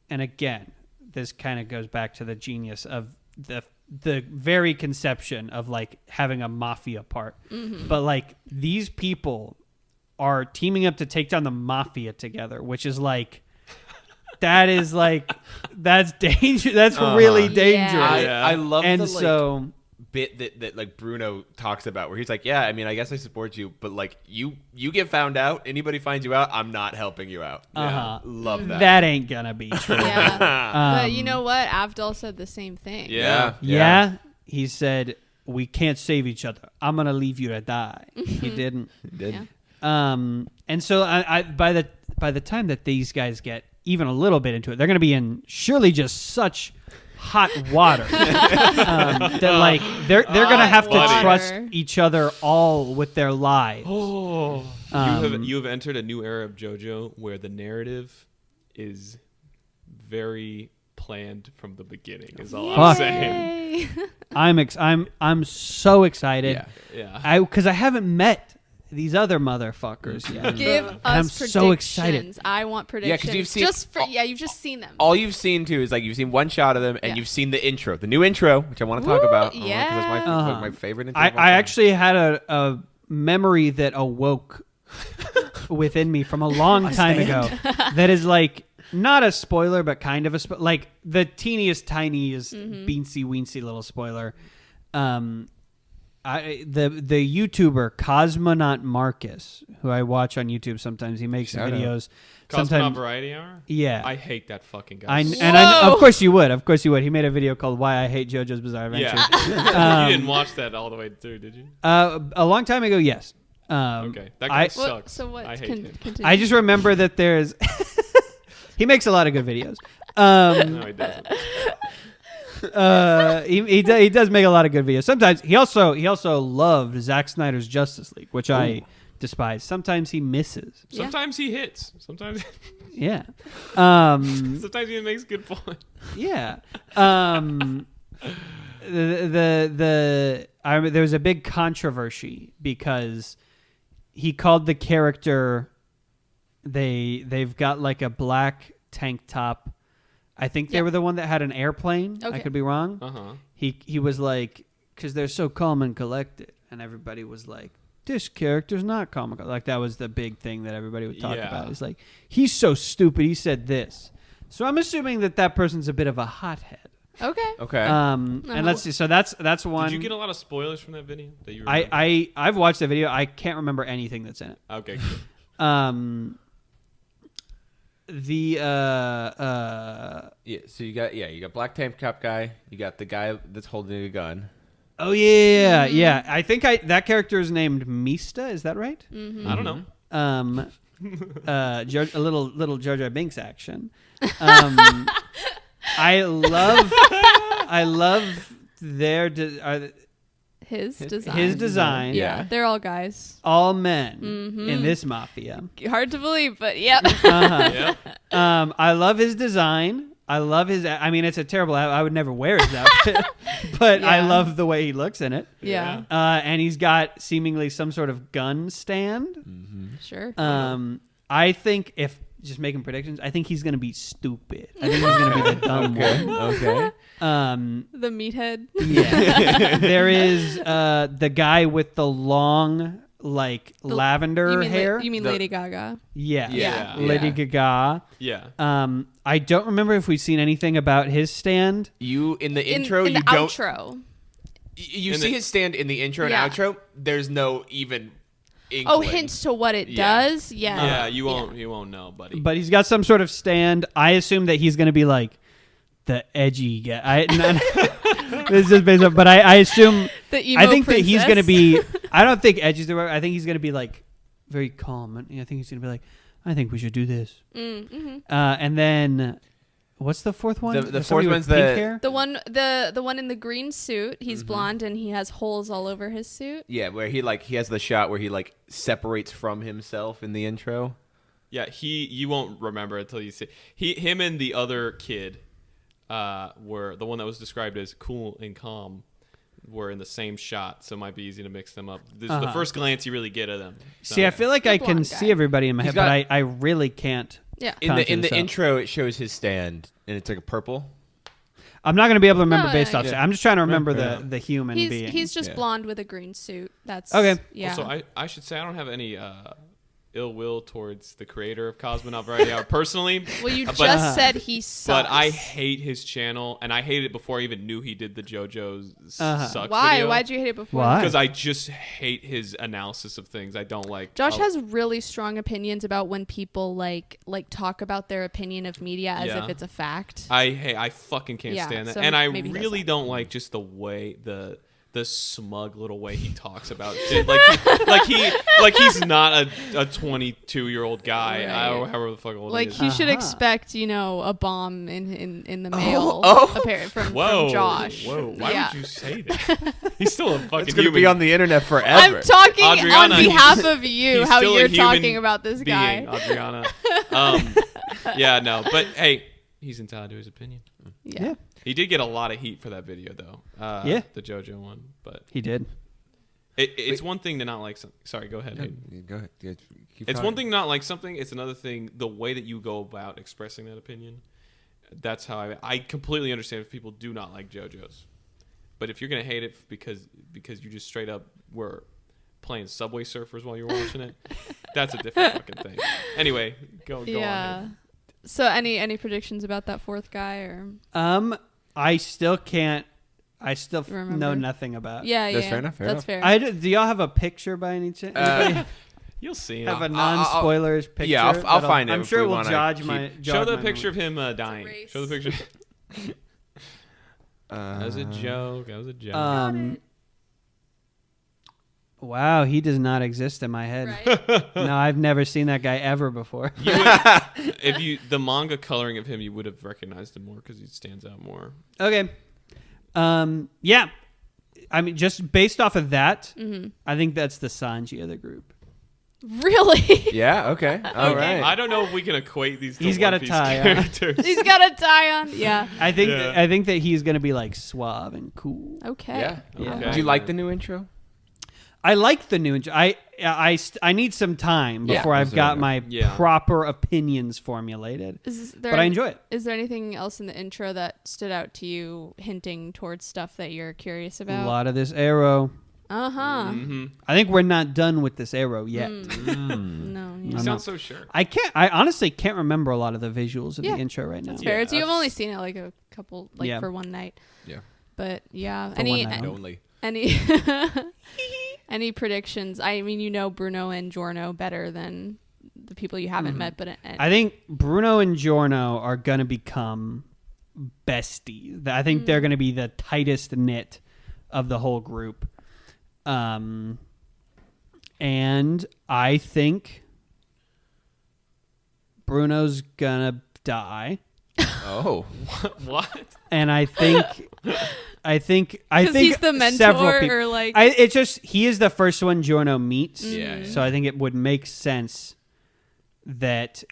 and again, this kind of goes back to the genius of the very conception of like having a mafia part. But like these people are teaming up to take down the mafia together, which is like, that's dangerous. That's really dangerous. I love And the so bit that like Bruno talks about where he's like, yeah, I mean, I guess I support you, but like you get found out, anybody finds you out, I'm not helping you out. Love that. that ain't gonna be true. yeah. But you know what? Avdol said the same thing. Yeah. He said, we can't save each other. I'm gonna leave you to die. He didn't. He did. Yeah. And so I by the time that these guys get even a little bit into it, they're gonna be in surely just such hot water that like they're gonna have to water. trust each other all with their lives. You have entered a new era of JoJo where the narrative is very planned from the beginning. Is all I'm Fuck. saying. Yay. I'm so excited. Yeah. Because I haven't met these other motherfuckers yet. Give us I'm predictions. so excited. I want predictions. 'cause you've seen- you've just seen them. All you've seen too is like you've seen one shot of them, and Yeah. you've seen the intro, the new intro, which I want to talk Woo, about. yeah. That's my favorite intro. I of all time. actually had a memory that awoke within me from a long time ago that is like not a spoiler, but kind of a like the teeniest, tiniest, beansy, weensy little spoiler. The YouTuber Cosmonaut Marcus, who I watch on YouTube sometimes, he makes Shout out. videos. Cosmonaut Sometimes, Variety Hour? yeah. I hate that fucking guy. Of course you would. Of course you would. He made a video called "Why I Hate JoJo's Bizarre Adventure." Yeah. You didn't watch that all the way through, did you? A long time ago, yes. Okay. That guy Well, sucks. so what? I hate him. Continue. I just remember that there's. He makes a lot of good videos. No, he doesn't. He does make a lot of good videos. Sometimes he also loved Zack Snyder's Justice League, which I despise. Sometimes he misses. Yeah. Sometimes he hits. Sometimes Yeah. sometimes he makes good points. Yeah. There was a big controversy because he called the character. They've got like a black tank top. I think they were the one that had an airplane. I Okay. could be wrong. Uh-huh. He was like, because they're so calm and collected, and everybody was like, this character's not calm and collected. Like that was the big thing that everybody would talk about. It's like, he's so stupid. He said this. So I'm assuming that person's a bit of a hothead. Okay. Okay. And let's see. So that's one. Did you get a lot of spoilers from that video? That you remember? I've watched the video. I can't remember anything that's in it. Okay, good. Yeah, so you got black tank top guy. You got the guy that's holding a gun. Oh yeah. I think that character is named Mista. Is that right? I don't know. a little JoJo Binks action. I love their His design. his design. Yeah, they're all guys. All men in this mafia. Hard to believe, but yep. Uh-huh. I love his design. I love his. I mean, it's a terrible. I would never wear his outfit, but I Yeah. love the way he looks in it. Yeah. And he's got seemingly some sort of gun stand. Sure. I think if just making predictions, I think he's going to be stupid. I think he's going to be the dumb one. Okay. The meathead. Yeah. There is the guy with the long, like lavender hair. You mean Lady Gaga? Yeah. Yeah. Lady Gaga. Yeah. I don't remember if we've seen anything about his stand. You in the intro, in you the don't. outro. You see his stand in the intro and Yeah. outro. There's no even. Inkling. Oh, hints to what it does. Yeah. Yeah, you won't know, buddy. But he's got some sort of stand. I assume that he's going to be like the edgy guy. This is based on, but I assume. The emo I think that he's going to princess. be. I don't think edgy's the word. I think he's going to be like very calm. And I think he's going to be like, I think we should do this. And then, what's the fourth one? The There's fourth somebody with one's pink the- hair? The one in the green suit. He's blonde and he has holes all over his suit. Yeah, where he has the shot where he like separates from himself in the intro. Yeah, you won't remember until you see him and the other kid were the one that was described as cool and calm were in the same shot, so it might be easy to mix them up. This is the first glance you really get of them. See, I feel like The I can blonde see guy. everybody in my head, got- but I really can't. Yeah. In the conjure this up. intro, it shows his stand, and it's like a purple. I'm not going to be able to remember No, based yeah, off. yeah. I'm just trying to remember fair the human being. He's just Yeah. blonde with a green suit. That's Okay. Yeah. Also, I should say I don't have any ill will towards the creator of Cosmonaut Variety Hour personally. well, you but- just said he sucks. But I hate his channel, and I hated it before I even knew he did the JoJo's sucks Why? video. Why'd you hate it before? Why? Because I just hate his analysis of things. I don't like. Josh has really strong opinions about when people like talk about their opinion of media as Yeah. if it's a fact. I fucking can't Yeah, stand that, so and I maybe he does really that. don't like just the way the smug little way he talks about shit. Like he's not a 22-year-old guy, Right. or however the fuck old Like he he is. should Uh-huh. expect, a bomb in the mail apparent from Josh. Whoa! Why Yeah. would you say that? He's still a fucking It's going to human. be on the internet forever. I'm talking on Adriana, behalf he's- of you, he's how still a you're human talking about this being, guy. Adriana. Yeah, no, but hey, he's entitled to his opinion. Yeah. He did get a lot of heat for that video, though. Yeah. The JoJo one, but He did. it's one thing to not like something. Sorry, go ahead. Hayden. Go ahead. Keep It's talking. one thing to not like something. It's another thing the way that you go about expressing that opinion. That's how I completely understand if people do not like JoJo's. But if you're gonna hate it because you just straight up were playing Subway Surfers while you were watching it, that's a different fucking thing. Anyway, go on. Hayden. So any predictions about that fourth guy or I still can't. I still Remember? know nothing about. Yeah, That's yeah. fair enough, fair That's enough. fair. Do y'all have a picture by any chance? Anybody You'll see him. have a non-spoilers picture? yeah, I'll That'll- find it I'm if sure we it will wanna judge keep- my. Show jog the my picture of It's him a dying. race. Show the picture. That was a joke. That was a joke. memory. Wow, he does not exist in my head. Right? No, I've never seen that guy ever before. If the manga coloring of him, you would have recognized him more because he stands out more. Okay. Yeah. I mean, just based off of that, I think that's the Sanji of the group. Really? Yeah, okay. All right. I don't know if we can equate these. He's to got One a Piece tie on. characters. He's got a tie on. Yeah. I think Yeah. I think that he's gonna be like suave and cool. Okay. Yeah. Yeah. Okay. Do you like the new intro? I like the new. I need some time Yeah. before I've got my Yeah. proper opinions formulated, Is there but I enjoy it. Is there anything else in the intro that stood out to you, hinting towards stuff that you're curious about? A lot of this arrow. Uh huh. Mm-hmm. I think we're not done with this arrow yet. No. You Yeah. sound so sure. I honestly can't remember a lot of the visuals of Yeah, the intro right now. That's Yeah, fair. You've that's- only seen it like a couple, like Yeah. for one night. Yeah. But yeah, For any one night. Only. any any predictions? I mean, Bruno and Giorno better than the people you haven't met, but I think Bruno and Giorno are going to become besties. I think they're going to be the tightest knit of the whole group. And I think Bruno's gonna die, Oh. What? and I think he's the mentor, several people, or like it's just he is the first one Giorno meets. Yeah. So I think it would make sense that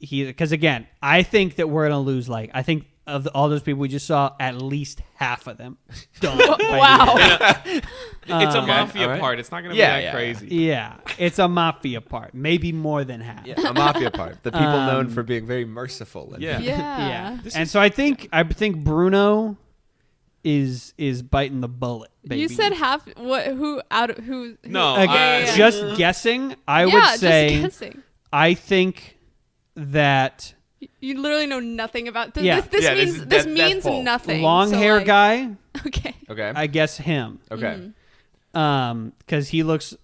because again, I think that we're gonna lose. Like, I think of all those people we just saw, at least half of them done. wow. It's a mafia all right. part. It's not going to Yeah, be that yeah. crazy. Yeah, it's a mafia part, maybe more than half. Yeah, a mafia part. The people known for being very merciful. And Yeah. Yeah. And so I think Bruno is biting the bullet. Baby. You said half. What? Who out? Of, who? No, Okay, just guessing. I would just say guessing. I think that You literally know nothing about this. Yeah. This Yeah, means that's this means bold. nothing. long So, hair like, guy. Okay. Okay. I guess him. Okay. Because he looks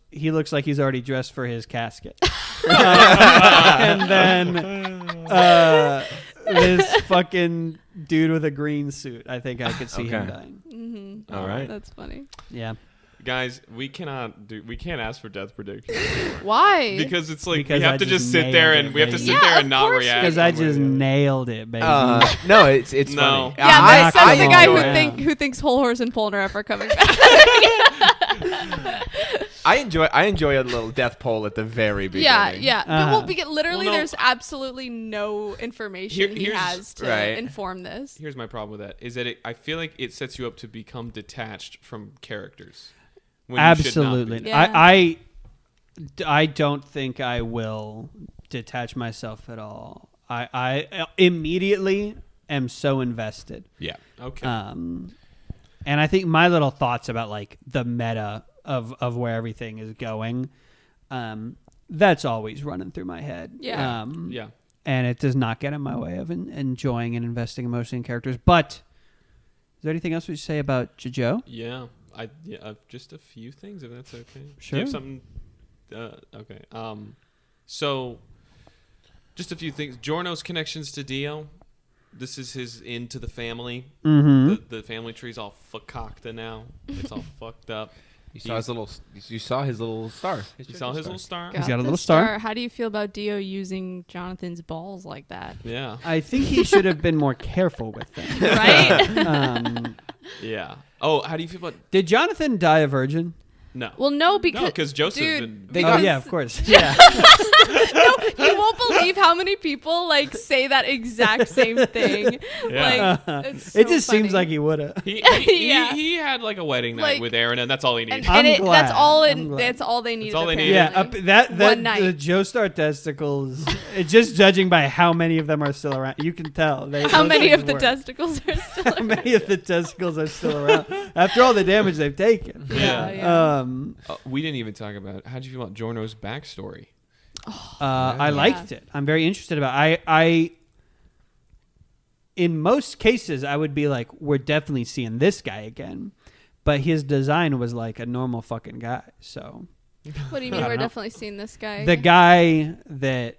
like he's already dressed for his casket. And then this fucking dude with a green suit. I think I could see him Okay. dying. Mm-hmm. All right. That's funny. Yeah, Guys, we can't ask for death predictions Why? because it's like Because we have I to just just sit there nailed and it, we have to baby. sit Yeah, there and of not course react. because one I way or just the other. nailed it, baby. No, it's No. funny. yeah, I- that's I the guy who enjoy- who thinks Whole Horse and Polnareff are coming back. I enjoy a little death poll at the very beginning. yeah. But well, because literally, Well, no. there's absolutely no information he here's- has to right. inform this. Here's my problem with that: is that I feel like it sets you up to become detached from characters. When you should not Absolutely. be. Yeah. I don't think I will detach myself at all. I immediately am so invested. Yeah. Okay. And I think my little thoughts about like the meta of where everything is going, that's always running through my head. Yeah. Yeah. And it does not get in my way of enjoying and investing emotionally in characters. But is there anything else we should say about JoJo? Yeah. Just a few things, if that's okay. Sure. Do you have something? Okay. So, just a few things. Giorno's connections to Dio. This is his into the family. Mm-hmm. The family tree's all fakakta now. It's all fucked up. You saw his little. You saw his little star. You saw his little star. He's got a the little star. How do you feel about Dio using Jonathan's balls like that? Yeah. I think he should have been more careful with them. Right? Yeah. Oh, how do you feel about? Did Jonathan die a virgin? No. Well, no, because Joseph. dude, They Oh because- yeah, of course. Yeah. you won't believe how many people like say that exact same thing. Yeah. Like, it's It so just seems funny. like he would have. Yeah. He had like a wedding night Like- with Aaron, and that's all he needed. I'm that's glad. all I'm glad. that's all they needed. all they needed. Yeah, apparently. that One night. the Joestar testicles. Just judging by how many of them are still around, you can tell. How those many things of the work. testicles are still How many of the testicles are still around after all the damage they've taken? Yeah. We didn't even talk about how did you feel about Giorno's backstory? I liked it. I'm very interested about. I in most cases I would be like, we're definitely seeing this guy again, but his design was like a normal fucking guy. So What do you mean? I We're don't know. definitely seeing this guy. the again? guy that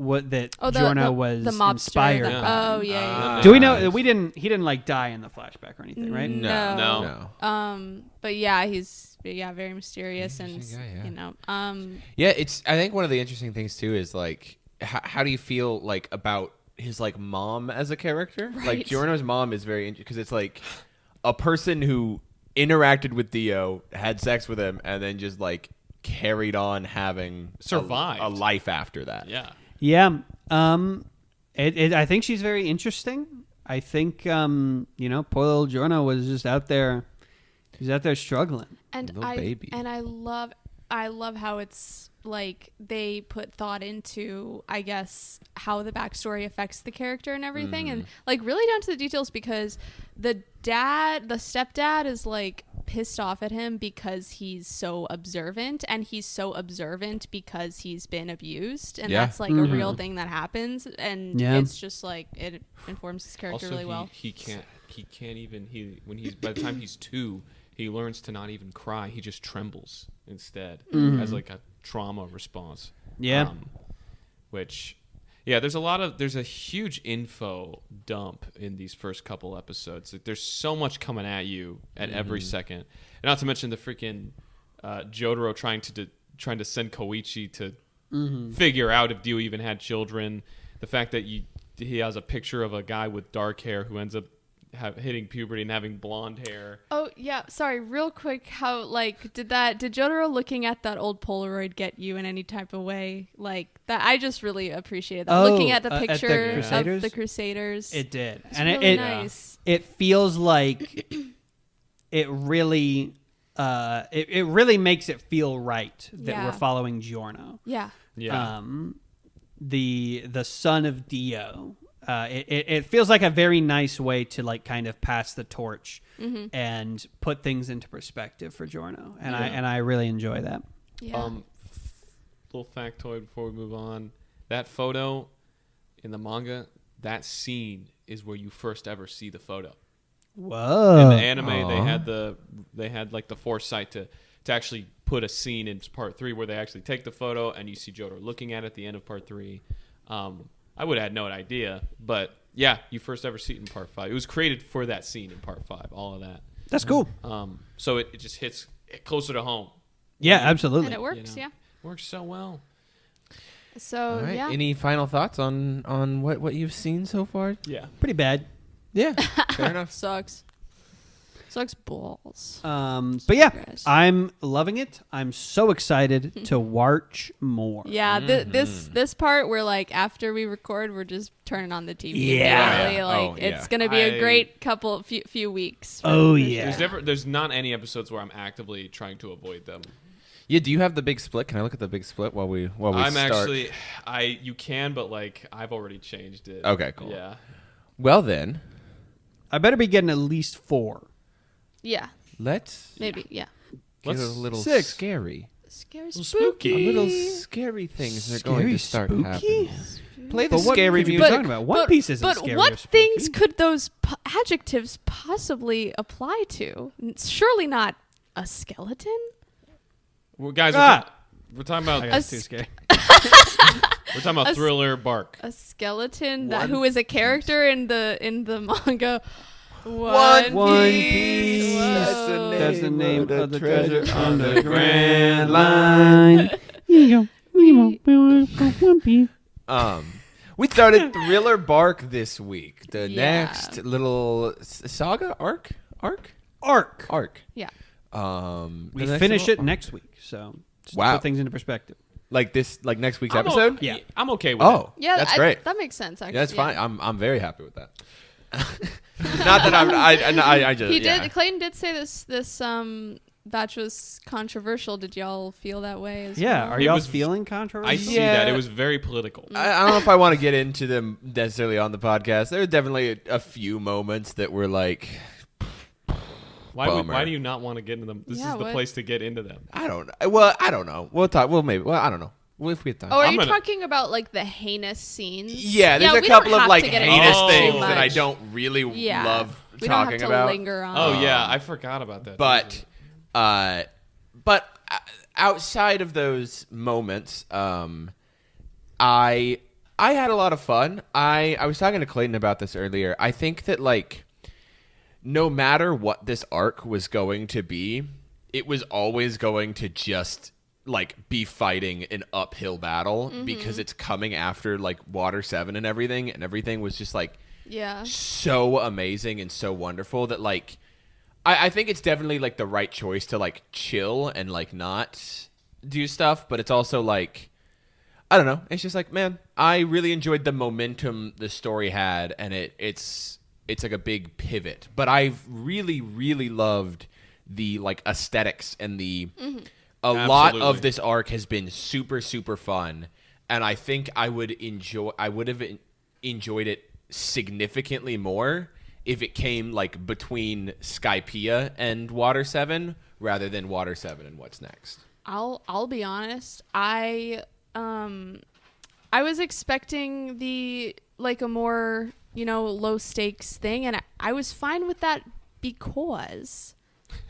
Oh, Giorno was the mobster. inspired. Yeah. by. Oh yeah. Do we know Nice. we didn't? He didn't like die in the flashback or anything, right? No. No. But yeah, he's very mysterious and Interesting guy, yeah. you know. Yeah, it's. I think one of the interesting things too is like, how do you feel like about his like mom as a character? Like Right. Giorno's mom is very interesting because it's like a person who interacted with Dio, had sex with him, and then just like carried on having Survived. a life after that. Yeah. Yeah. I think she's very interesting. I think poor little Giorno was just out there. He's out there struggling. And Little I baby. and I love how it's like they put thought into, I guess, how the backstory affects the character and everything, and like really down to the details, because the stepdad is like pissed off at him because he's so observant, and he's so observant because he's been abused, and Yeah. that's like a real thing that happens, and Yeah. it's just like it informs his character Also, really well. he can't even by the time he's 2, he learns to not even cry. He just trembles instead as like a trauma response. Yeah. Which, yeah, there's a huge info dump in these first couple episodes. Like, there's so much coming at you at every second, and not to mention the freaking Jotaro trying to send Koichi to figure out if Dio even had children. the fact that he has a picture of a guy with dark hair who ends up hitting puberty and having blonde hair. Oh yeah, sorry. Real quick, how did Jotaro looking at that old Polaroid get you in any type of way like that? I just really appreciated that. Looking at the picture of the Crusaders. It did, it's and really nice. It feels like it really, it really makes it feel right that we're following Giorno. Yeah. Yeah. The son of Dio. It feels like a very nice way to like kind of pass the torch and put things into perspective for Giorno, and I really enjoy that. Yeah. Little factoid before we move on: that photo in the manga, that scene is where you first ever see the photo. Whoa! In the anime, they had like the foresight to actually put a scene in part 3 where they actually take the photo and you see Jotaro looking at it at the end of part 3. I would have had no idea, but yeah, you first ever see it in part 5. It was created for that scene in part 5, all of that. That's cool. So it just hits closer to home. Yeah, absolutely. And it works, Works so well. So, All right. yeah. Any final thoughts on what you've seen so far? Yeah. Pretty bad. Yeah. Fair enough. Sucks balls. But yeah, I'm loving it. I'm so excited to watch more. Yeah, this part where like after we record, we're just turning on the TV. Yeah. Literally, it's gonna be a great few weeks. Yeah. There's not any episodes where I'm actively trying to avoid them. Yeah. Do you have the big split? Can I look at the big split while we I'm start? actually, you can, but like I've already changed it. Okay. Cool. Yeah. Well then, I better be getting at least 4. Yeah, let's maybe. Yeah, get a little 6. scary. scary, spooky. A little scary things are going to start spooky? happening. Play the But what scary could you be music. talking about? One Piece isn't but scary. what or spooky. things could those adjectives possibly apply to? Surely not a skeleton. Well, guys, we're talking about I got too scared. we're talking about Thriller Bark. A skeleton who is a character in the manga. One Piece. Whoa. That's the name of the treasure on the Grand Line. We started Thriller Bark this week. The Yeah. next little saga arc. Yeah. We the next finish little- it next week, so just to Wow. put things into perspective. like next week's episode. Yeah. I'm okay with it. Oh, Yeah, that's great. That makes sense. Actually, Yeah, that's fine. I'm very happy with that. Not that I just He yeah. did. Clayton did say this batch was controversial. Did y'all feel that way as Yeah, well? are It y'all was- feeling I controversial? see Yeah. that. It was very political. I don't know if I want to get into them necessarily on the podcast. There were definitely a few moments that were like, bummer. Why do you not want to get into them? This Yeah, is the what? place to get into them. I don't know. Well, I don't know. We'll talk. Well, maybe. Well, I don't know. Well, if we have time. Oh, are I'm you gonna- talking about like the heinous scenes? Yeah, there's a we don't couple of have like to get into heinous it too things that I much. don't really Yeah. love We don't talking have to about. linger on. Oh yeah, I forgot about that. But outside of those moments, I had a lot of fun. I was talking to Clayton about this earlier. I think that like no matter what this arc was going to be, it was always going to just like be fighting an uphill battle because it's coming after like Water 7 and everything was just like Yeah. so amazing and so wonderful that like I think it's definitely like the right choice to like chill and like not do stuff, but it's also like I don't know. It's just like, man, I really enjoyed the momentum the story had, and it's like a big pivot. But I've really, really loved the like aesthetics and the a lot Absolutely. of this arc has been super, super fun, and I think I would have enjoyed it significantly more if it came like between Skypiea and Water 7 rather than Water 7 and What's Next. I'll be honest. I was expecting the like a more, low stakes thing, and I was fine with that because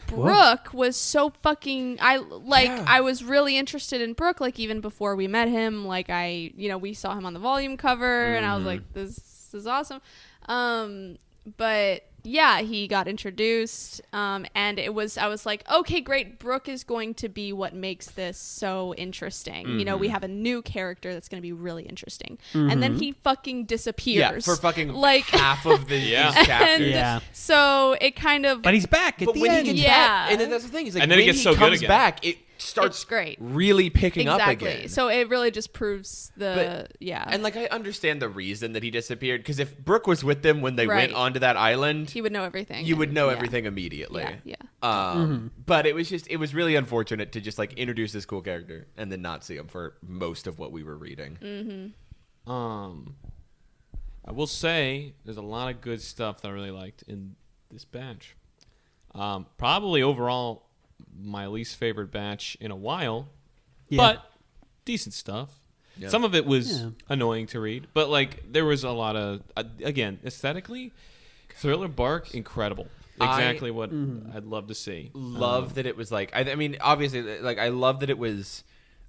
Brooke was so fucking I was really interested in Brooke, like even before we met him, like we saw him on the volume cover and I was like, this is awesome. But he got introduced, and I was like, okay, great. Brooke is going to be what makes this so interesting. You know, we have a new character that's going to be really interesting, and then he fucking disappears. Yeah, for fucking like half of the chapters. Yeah. So it kind of. But he's back at But the when end. he gets Yeah. back, and then that's the thing. Is like And then when it gets he so good comes again. back, it starts It's great. really picking up Exactly. again. So it really just proves And like I understand the reason that he disappeared, because if Brooke was with them when they Right. went onto that island, he would know everything. you would know Yeah. everything immediately. Yeah. But it was really unfortunate to just like introduce this cool character and then not see him for most of what we were reading. I will say there's a lot of good stuff that I really liked in this batch. Probably overall my least favorite batch in a while, but decent stuff. Yeah. Some of it was annoying to read, but like there was a lot of again aesthetically, Thriller Bark incredible. Exactly what I'd love to see. Love that it was like I mean obviously like I love that it was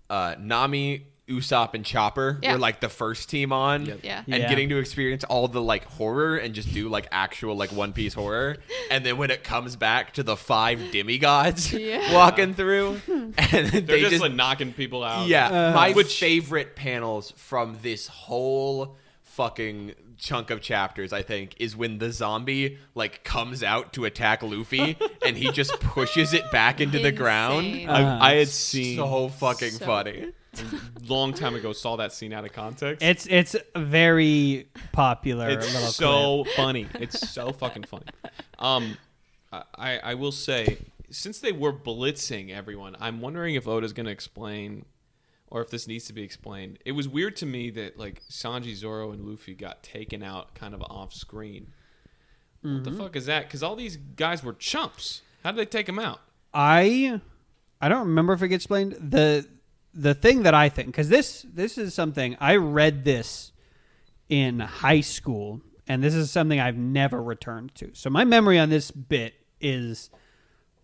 Nami, Usopp, and Chopper were like the first team on, Yeah. and getting to experience all the like horror and just do like actual like One Piece horror, and then when it comes back to the 5 demigods walking through, and They're they just like knocking people out. my favorite panels from this whole fucking chunk of chapters, I think, is when the zombie like comes out to attack Luffy and he just pushes it back into the ground. Insane. I had seen So fucking So- funny. long time ago saw that scene out of context. It's a very popular It's little so clip. funny. It's so fucking funny. I will say, since they were blitzing everyone, I'm wondering if Oda's going to explain, or if this needs to be explained. It was weird to me that like Sanji, Zoro, and Luffy got taken out kind of off screen. What the fuck is that? Because all these guys were chumps. How did they take them out? I don't remember if it gets explained. The thing that I think, because this is something I read this in high school, and this is something I've never returned to. So my memory on this bit is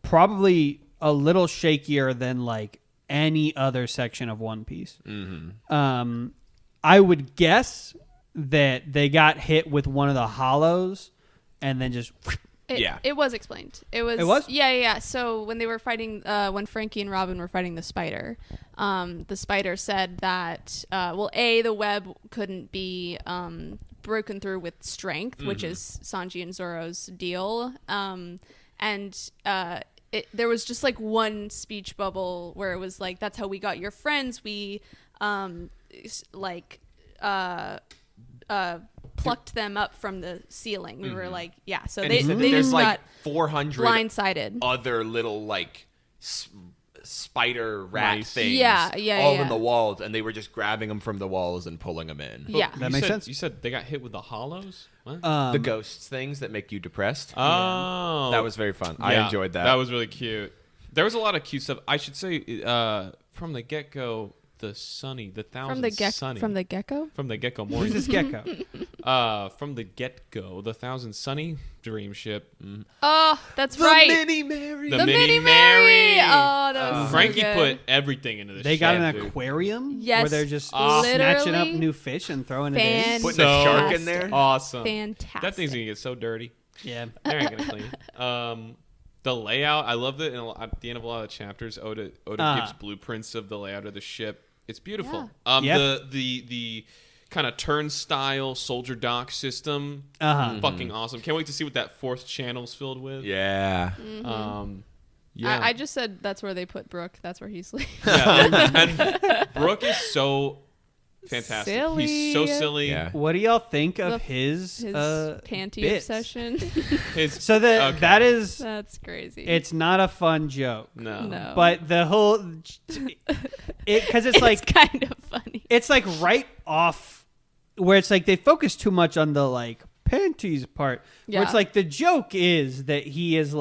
probably a little shakier than like any other section of One Piece. I would guess that they got hit with one of the hollows, and then just. It was explained. It was? Yeah. So when they were fighting, when Frankie and Robin were fighting the spider said that, the web couldn't be broken through with strength, which is Sanji and Zoro's deal. There was just like one speech bubble where it was like, that's how we got your friends. We plucked them up from the ceiling. We were like, so And they he said that just there's got like 400 blindsided. other little like spider rat Mice. things all in the walls, and they were just grabbing them from the walls and pulling them in. Yeah. That makes sense. You said they got hit with the hollows? What? The ghosts things that make you depressed. Oh. That was very fun. I enjoyed that. That was really cute. There was a lot of cute stuff. I should say, from the get-go, the thousand From the gecko? From the get-go Who's morning. this gecko? From the get-go, the Thousand Sunny dream ship. Oh, that's right. Mini Mary. The Mini Mary. Oh, that was so Frankie good. put everything into this They got ship, an dude. aquarium Yes, where they're just snatching up literally new fish and throwing it in. Putting a shark in there. Awesome. Fantastic. That thing's going to get so dirty. Yeah. They ain't going to clean it. The layout, I loved it. And at the end of a lot of the chapters, Oda gives blueprints of the layout of the ship. It's beautiful. The kind of turnstile soldier dock system, fucking awesome. Can't wait to see what that fourth channel's filled with. Yeah. I just said that's where they put Brooke. That's where he sleeps. Yeah, and Brooke is so fantastic. Silly. He's so silly. Yeah. What do y'all think of The- his panty bits? obsession. So that is That's crazy. it's not a fun joke. No. But the whole because it's like kind of funny. it's like right off where it's like they focus too much on the like panties part. Where it's Yeah. like the joke is that he is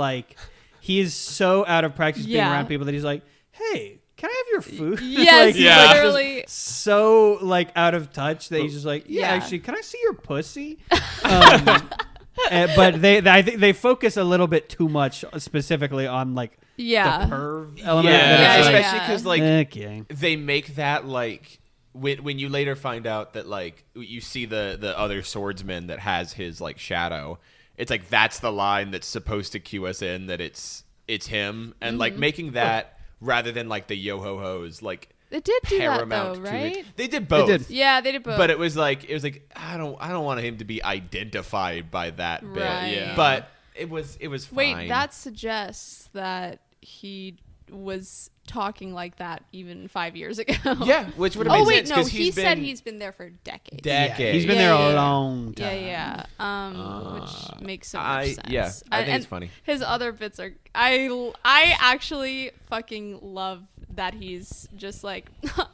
so out of practice being Yeah. around people that he's like, hey, can I have your food? Yes, Like, he's Yeah. like, literally. just so like out of touch that he's just like, yeah, Yeah. actually, can I see your pussy? But I think they focus a little bit too much specifically on like Yeah. the perv element. Yeah, that it's like, especially because like okay. they make that like when you later find out that like you see the other swordsman that has his like shadow, it's like that's the line that's supposed to cue us in that it's him, and like making that rather than like the yo ho hos like It did do that paramount though, to right? it. They did both. They did. Yeah, they did both. But it was like I don't want him to be identified by that bit. Right. Yeah. But it was fine. Wait, that suggests that he was talking like that even 5 years ago. yeah, which would have made Oh wait, sense no, because he said he's been there for decades. decades. He's been Yeah, there yeah, a yeah. long time. Yeah. Which makes so much sense. Yeah, I think And it's funny. His other bits are I actually fucking love that he's just like,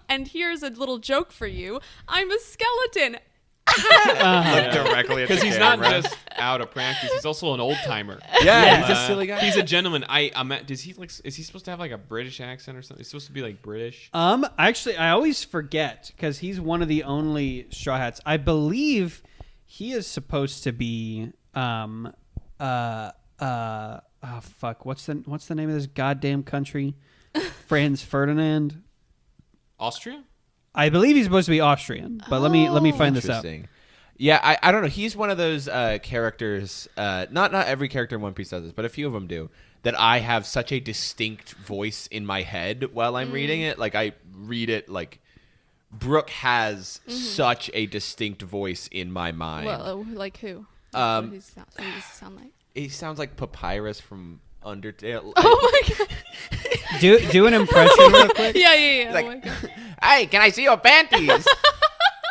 and here's a little joke for you. I'm a skeleton. Look directly at Because the he's not camera. just out of practice; he's also an old timer. Yeah, he's a silly guy. He's a gentleman. Does he like? Is he supposed to have like a British accent or something? He's supposed to be like British. Actually, I always forget because he's one of the only Straw Hats. I believe he is supposed to be. Oh fuck! What's the name of this goddamn country? Franz Ferdinand. Austria? I believe he's supposed to be Austrian, but let me find this out. Interesting. Yeah, I don't know. He's one of those characters. Not every character in One Piece does this, but a few of them do. That I have such a distinct voice in my head while I'm reading it. Like I read it like Brooke has such a distinct voice in my mind. Well, like who? Um, What does he sound like? He sounds like Papyrus from Undertale. Oh my god! Do an impression real quick. Yeah. Like, oh my god. Hey, can I see your panties?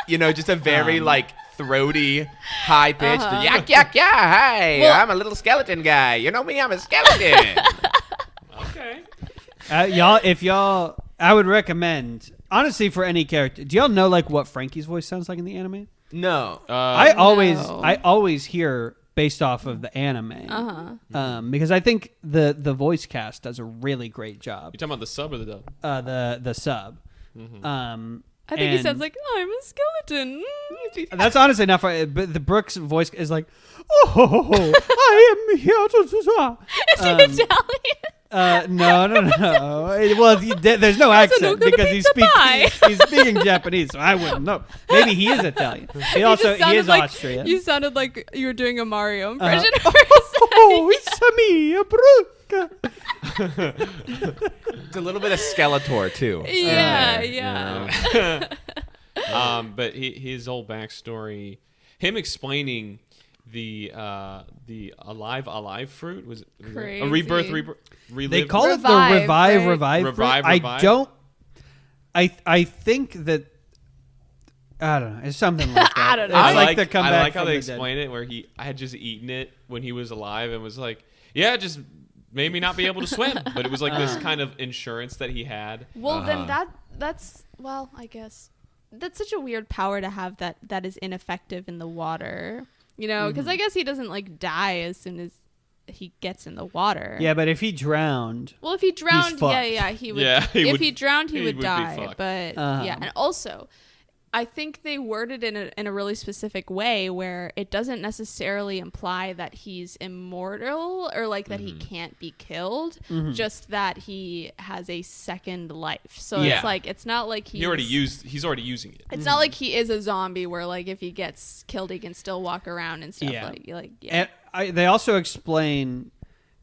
Just a very like throaty, high pitched yak yak yeah. Hey, Well- I'm a little skeleton guy. You know me, I'm a skeleton. Okay. I would recommend honestly for any character. Do y'all know like what Frankie's voice sounds like in the anime? No. I No. always hear based off of the anime, because I think the voice cast does a really great job. You talking about the sub or the dub? The sub. I think he sounds like I'm a skeleton. That's honestly not funny, but the Brooks voice is like, oh, I am here to. Is he Italian? No. Well, there's no accent good because pizza pie. he's speaking Japanese, so I wouldn't know. Maybe he is Italian. He is like, Austrian. You sounded like you were doing a Mario impression. Oh, it's me, Brooke. It's a little bit of Skeletor too. Yeah. But his whole backstory, him explaining the alive fruit was a Crazy. rebirth, relive. They call it the Revive, revive. right? Revive. I don't. I think that. I don't know. It's something like that. I don't know. It's I like the I comeback like how from they the dead. explain it, where I had just eaten it when he was alive and was like, yeah, just made me not be able to swim. But it was like this kind of insurance that he had. Well, then that's well, I guess that's such a weird power to have that is ineffective in the water. Because I guess he doesn't like die as soon as he gets in the water. Yeah, but if he drowned, Well, if he drowned, fucked. he would. Yeah, if he drowned, he would be die. fucked. But yeah, and also, I think they worded it in a really specific way where it doesn't necessarily imply that he's immortal or like that he can't be killed, just that he has a second life. So Yeah. it's like it's not like He's already using it. It's not like he is a zombie where like if he gets killed, he can still walk around and stuff. Yeah. Yeah. they also explain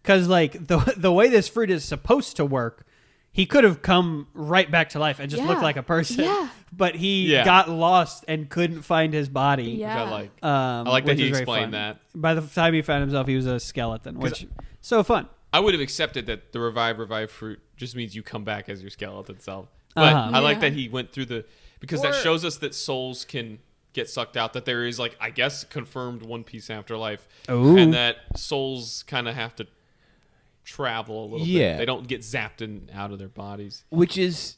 because like the way this fruit is supposed to work, he could have come right back to life and just looked like a person. Yeah. But he Yeah. got lost and couldn't find his body. Yeah. I like. I like that he explained that. By the time he found himself, he was a skeleton, which so fun. I would have accepted that the revive fruit just means you come back as your skeleton self. But I like Yeah. that he went through because that Or- shows us that souls can get sucked out, that there is like, I guess, confirmed One Piece afterlife. Ooh. And that souls kind of have to travel a little Yeah. bit. They don't get zapped out of their bodies. Which is,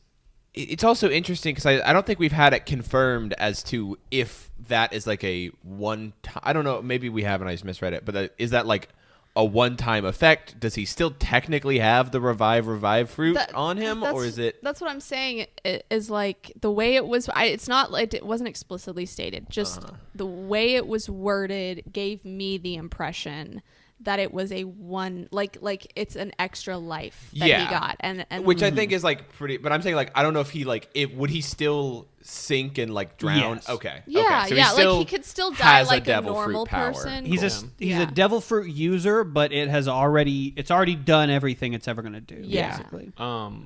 it's also interesting because I don't think we've had it confirmed as to if that is like a one time. I don't know. Maybe we have and I just misread it. But is that like a one-time effect? Does he still technically have the revive fruit on him, or is it? That's what I'm saying. It is like the way it was. It's not like it wasn't explicitly stated. Just the way it was worded gave me the impression that it was a one like it's an extra life that Yeah. he got, and Which I think is like pretty. But I'm saying like I don't know if he like it would he still sink and like drown? Yes. Okay. yeah, okay. So yeah, still like he could still die has like a devil normal fruit power. person. He's Cool. he's Yeah. a devil fruit user, but it's already done everything it's ever gonna do. Yeah. Basically,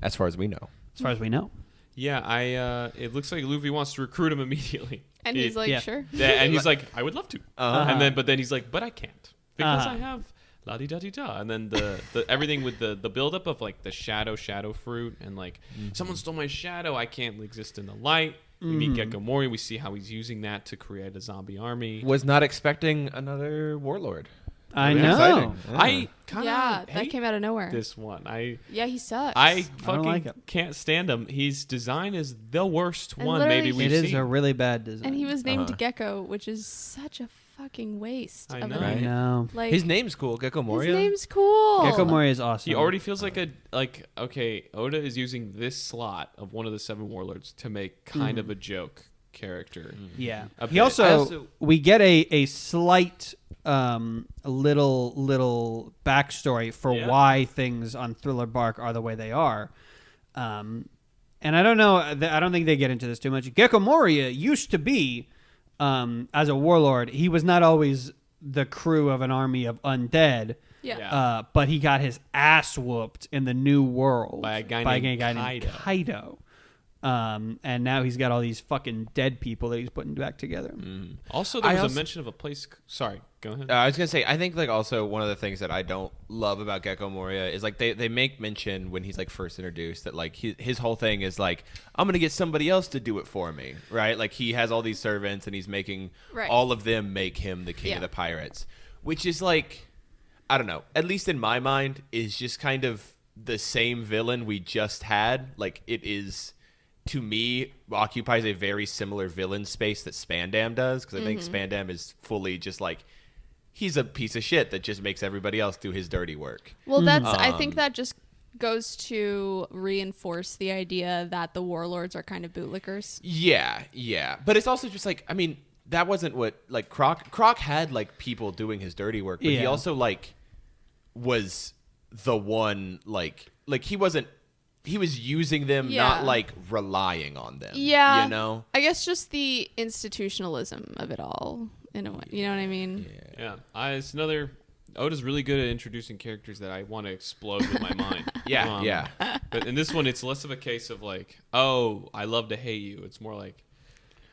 As far as we know. as far as we know. Yeah, it looks like Luffy wants to recruit him immediately. And he's like, Yeah. sure. Yeah, and he's like, I would love to. Uh-huh. But then he's like, but I can't because Uh-huh. I have la di da di da. And then the everything with the buildup of like the shadow fruit and like someone stole my shadow. I can't exist in the light. We meet Gecko Mori. We see how he's using that to create a zombie army. Was not expecting another warlord. I Really know. exciting. I kind of Yeah, that hate came out of nowhere. this one. Yeah, he sucks. I fucking like it. can't stand him. His design is the worst And one literally maybe he- we've It is seen. a really bad design. and he was named Uh-huh. Gecko, which is such a fucking waste. I of know. a I name. know. Like His name's cool, Gecko his Moria. name's cool. Gecko Mori is awesome. He already feels like okay, Oda is using this slot of one of the seven warlords to make kind of a joke character. Yeah. A He bit. also we get a slight little backstory for Yeah. why things on Thriller Bark are the way they are. And I don't know. I don't think they get into this too much. Gecko Moria used to be, as a warlord, he was not always the crew of an army of undead. Yeah. Yeah. But he got his ass whooped in the new world By a guy named named Kaido. And now he's got all these fucking dead people that he's putting back together. Also, there I was also- a mention of a place. Sorry, go ahead. I was gonna say, I think like also one of the things that I don't love about Gecko Moria is like they make mention when he's like first introduced that like his whole thing is like I'm gonna get somebody else to do it for me, right? Like he has all these servants and he's making Right. all of them make him the king Yeah. of the pirates, which is like I don't know, at least in my mind is just kind of the same villain we just had. Like it is. To me, occupies a very similar villain space that Spandam does, because I think Spandam is fully just like he's a piece of shit that just makes everybody else do his dirty work. Well, that's. I think that just goes to reinforce the idea that the warlords are kind of bootlickers. Yeah, but it's also just like I mean that wasn't what like Croc had like people doing his dirty work, but he Yeah. also like was the one like he wasn't. He was using them, Yeah. not like relying on them. Yeah. You know? I guess just the institutionalism of it all, in a way. You know what I mean? Yeah, it's another. Oda's really good at introducing characters that I want to explode with my mind. Yeah. But in this one, it's less of a case of like, oh, I love to hate you. It's more like,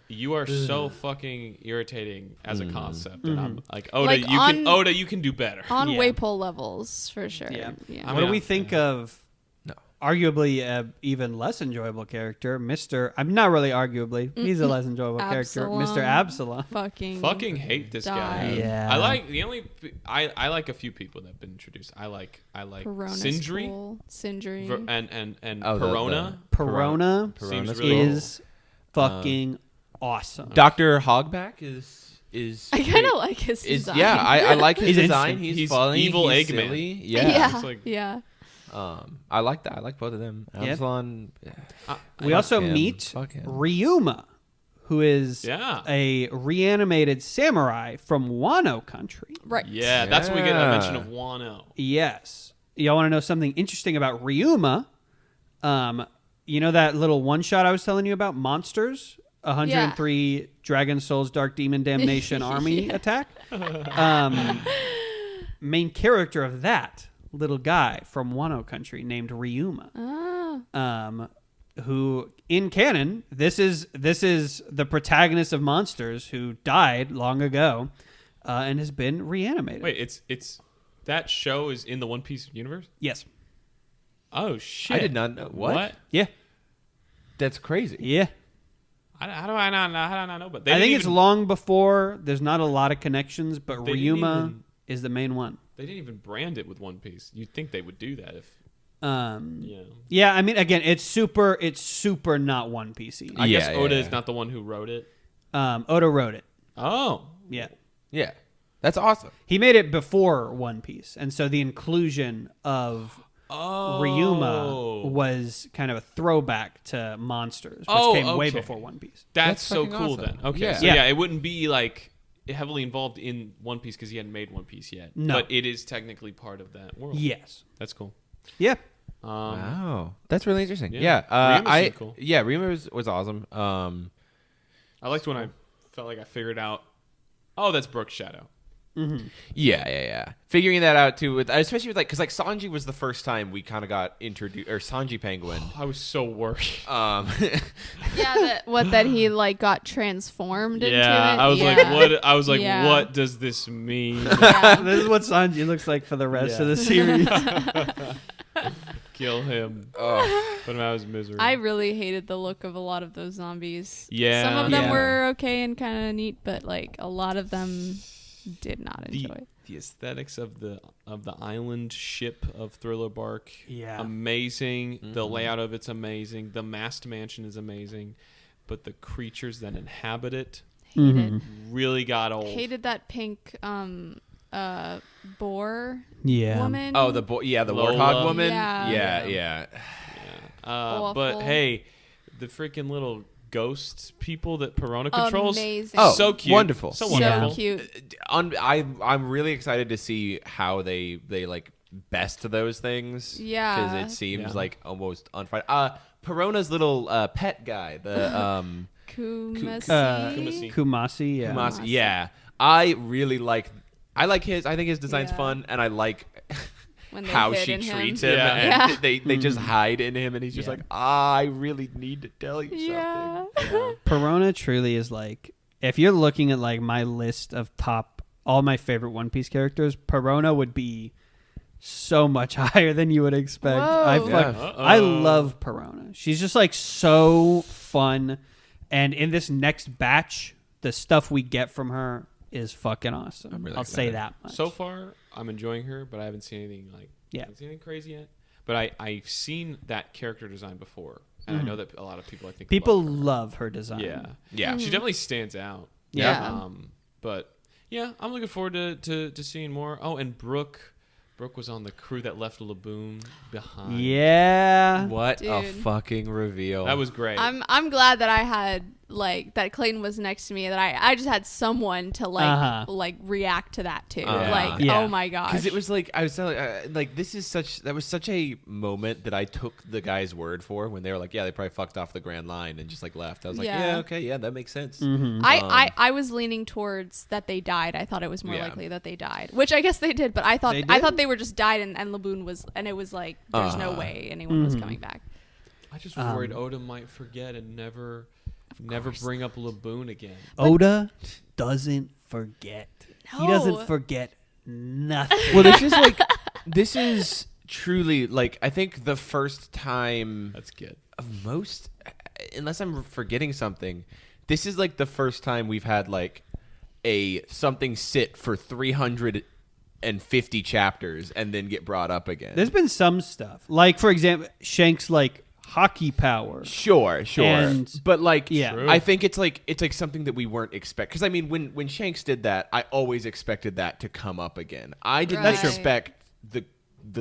you are so fucking irritating as a concept, and I'm like, Oda, Like you can do better. On Yeah. Waypole levels, for sure. Yeah. Yeah. I What mean, do we think of No. arguably a even less enjoyable character, Mr. I'm not really arguably. He's a less enjoyable character, Mr. Absalom. Fucking hate this die. guy. Yeah. I like the only. I like a few people that have been introduced. I like Perona's Sindri cool. Sindri. and Oh, the- Perona. Perona Seems Perona's really is fucking awesome. Dr. Hogback is I kind of like his is design. yeah, I like his He's design. interesting. He's He's funny. evil he's Eggman. silly. Yeah. Yeah. It's like- yeah. I like that. I like both of them. Yep. Absalom. We also him. meet Fuck him. Ryuma, who is Yeah. a reanimated samurai from Wano country. Right. Yeah, that's when we get a Yeah. mention of Wano. Yes. Y'all want to know something interesting about Ryuma? You know that little one shot I was telling you about? Monsters? 103 Dragon Souls Dark Demon Damnation Army Yeah. attack? Main character of that little guy from Wano country named Ryuma. Ah. Who in canon, this is the protagonist of Monsters who died long ago and has been reanimated. Wait, it's that show is in the One Piece universe? Yes. Oh shit! I did not know. What? Yeah. That's crazy. Yeah. How do I not know? But I think it's long before. There's not a lot of connections, but They didn't Ryuma even- is the main one. They didn't even brand it with One Piece. You'd think they would do that if you know. Yeah, I mean, again, it's super not One Piece. I guess Yeah, Oda yeah. is not the one who wrote it. Oda wrote it. Oh, Yeah. Yeah. That's awesome. He made it before One Piece, and so the inclusion of Ryuma was kind of a throwback to Monsters, which came way okay. before One Piece. That's That's so fucking cool awesome. then. Okay, Yeah. so Yeah. yeah, it wouldn't be like heavily involved in One Piece because he hadn't made One Piece yet. No. But it is technically part of that world. Yes. That's cool. Yeah. Wow, that's really interesting. Yeah. Yeah, Rima seemed cool. Rima was awesome. I liked when I felt like I figured out, oh, that's Brook's shadow. Yeah. Figuring that out too, especially with because Sanji was the first time we kind of got introduced, or Sanji Penguin. I was so worried. Yeah, that he like got transformed into it. I was yeah. like, what? I was like, Yeah. what does this mean? Yeah. This is what Sanji looks like for the rest of the series. Kill him. Oh. But I was miserable. I really hated the look of a lot of those zombies. Yeah. Some of them Yeah. were okay and kind of neat, but like a lot of them did not enjoy. The aesthetics of the island ship of Thriller Bark, Yeah. amazing. The layout of it's amazing. The masked mansion is amazing, but the creatures that inhabit it Hated. really got old. Hated that pink boar Yeah. woman. Oh, the Lola. warthog woman. Yeah. Yeah. Yeah. Awful. But hey, the freaking little ghost people that Perona controls, Amazing. Oh, so cute, wonderful. so so wonderful. cute. I'm really excited to see how they like best those things. Yeah. because it seems Yeah. like almost unfight. Perona's little pet guy, the Kumasi. Kumasi. Yeah. Kumasi. Kumasi. Yeah, I really like. I like his. I think his design's Yeah. fun, and I like When they how hid she in him. treats him, Yeah. and Yeah. they just hide in him, and he's just Yeah. like, I really need to tell you Yeah. something. Perona truly is like, if you're looking at like my list of all my favorite One Piece characters, Perona would be so much higher than you would expect. Whoa. Yeah. I love Perona. She's just like so fun, and in this next batch, the stuff we get from her is fucking awesome. I'm really I'll say excited. that much. So far, I'm enjoying her, but I haven't seen anything I haven't seen anything crazy yet. But I've seen that character design before, and I know that a lot of people people love her. love her design. Yeah, Yeah. she definitely stands out. Yeah. But yeah, I'm looking forward to seeing more. Oh, and Brooke was on the crew that left Laboon behind. Yeah. What a Dude. fucking reveal! That was great. I'm glad that I had like that Clayton was next to me, that I just had someone to like react to that too. Like, Yeah. oh my gosh. Because it was like I was telling, like that was such a moment that I took the guy's word for when they were like, yeah, they probably fucked off the Grand Line and just like left. I was like, Yeah. yeah, okay, yeah, that makes sense. I was leaning towards that they died. I thought it was more Yeah. likely that they died, which I guess they did. But I thought they were just died, and Laboon was, and it was like there's no way anyone was coming back. I just worried Oda might forget and never bring up Laboon again. Oda doesn't forget. He No. doesn't forget nothing. Well, this is truly like I think the first time That's good. of most, unless I'm forgetting something, this is like the first time we've had like something sit for 350 chapters and then get brought up again. There's been some stuff, like for example, Shank's like hockey power. Sure. And- but like, Yeah. True. I think it's like something that we weren't expect. Because I mean, when Shanks did that, I always expected that to come up again. I didn't Right. expect the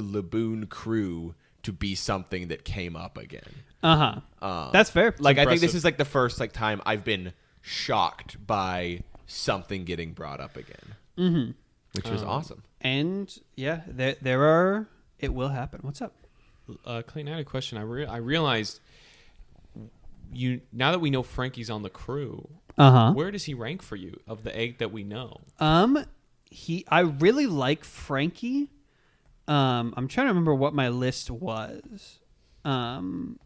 Laboon crew to be something that came up again. That's fair. Like I think this impressive. is like the first like time I've been shocked by something getting brought up again, which was awesome. And yeah, there are. It will happen. What's up? Clayton, I had a question. I realized now that we know Frankie's on the crew, where does he rank for you of the 8 that we know? I really like Frankie. I'm trying to remember what my list was. Like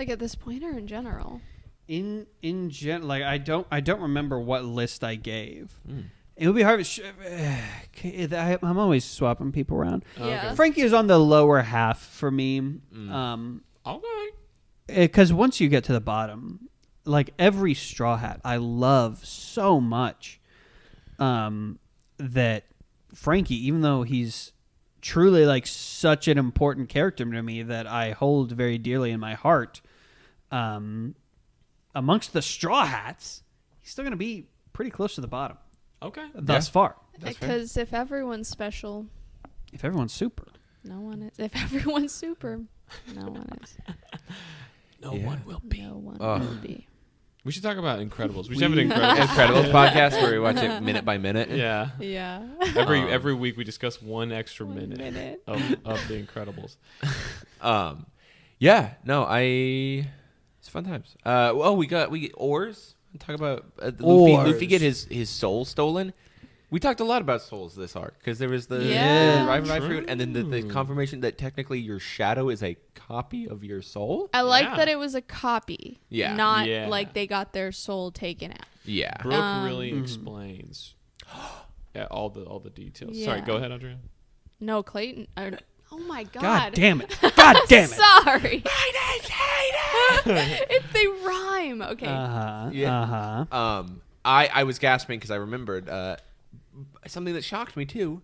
at this point or in general? In like I don't remember what list I gave. It would be hard. I'm always swapping people around. Yeah. Frankie is on the lower half for me. Okay. Because once you get to the bottom, like every Straw Hat, I love so much. That Frankie, even though he's truly like such an important character to me that I hold very dearly in my heart, amongst the Straw Hats, he's still going to be pretty close to the bottom Okay. thus far. Because if everyone's special, If everyone's super. no one is. If everyone's super, no one is. No Yeah. one will be. No one Ugh. will be. We should talk about Incredibles. We should have an Incredibles. Incredibles podcast where we watch it minute by minute. Yeah. Yeah. Every week we discuss one extra minute of the Incredibles. Yeah. No, it's fun times. We get Oars. Talk about Luffy get his soul stolen. We talked a lot about souls this arc because there was the rival fruit, and then the confirmation that technically your shadow is a copy of your soul. I like that it was a copy. Yeah. Not like they got their soul taken out. Yeah. Brooke really explains all the details. Yeah. Sorry, go ahead, Andrea. No, Clayton. Oh my God. God damn it. God damn it. Sorry. If they rhyme. Okay. I was gasping because I remembered something that shocked me too.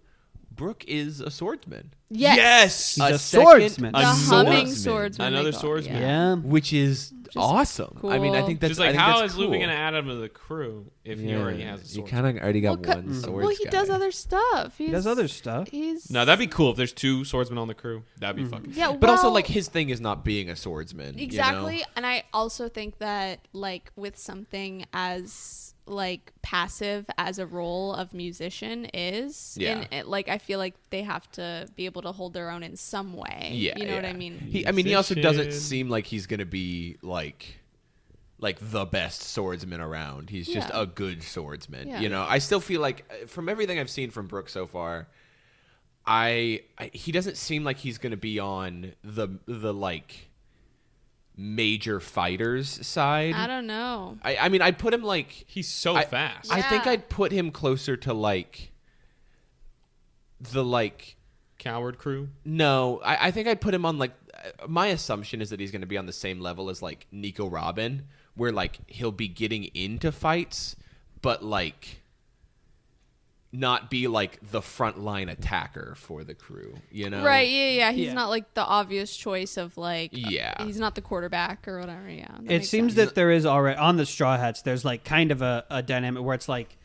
Brooke is a swordsman. Yes. He's a swordsman. The humming swordsman. Another swordsman. Yeah. Which is awesome. cool. I mean, I think that's just like, I think how that's is cool. Luffy going to add him to the crew if he already has a sword? You kind of already got one sword. Well, he does other stuff. He does other stuff. No, that'd be cool if there's 2 swordsmen on the crew. That'd be fucking Yeah, but also, like, his thing is not being a swordsman. Exactly. You know? And I also think that, like, with something as like passive as a role of musician is, like, I feel like they have to be able to hold their own in some way. Yeah, you know what I mean? He also doesn't seem like he's gonna be like the best swordsman around. He's just a good swordsman. Yeah. You know, I still feel like from everything I've seen from Brooke so far, he doesn't seem like he's gonna be on the like major fighters side. I don't know. I mean, I'd put him like he's so fast. I think I'd put him closer to like the like Coward crew. No, I think I'd put him on like my assumption is that he's going to be on the same level as like Nico Robin, where like he'll be getting into fights, but like not be like the frontline attacker for the crew, you know? Right, yeah. He's not like the obvious choice of like, he's not the quarterback or whatever, It seems that there is already, on the Straw Hats, there's like kind of a dynamic where it's like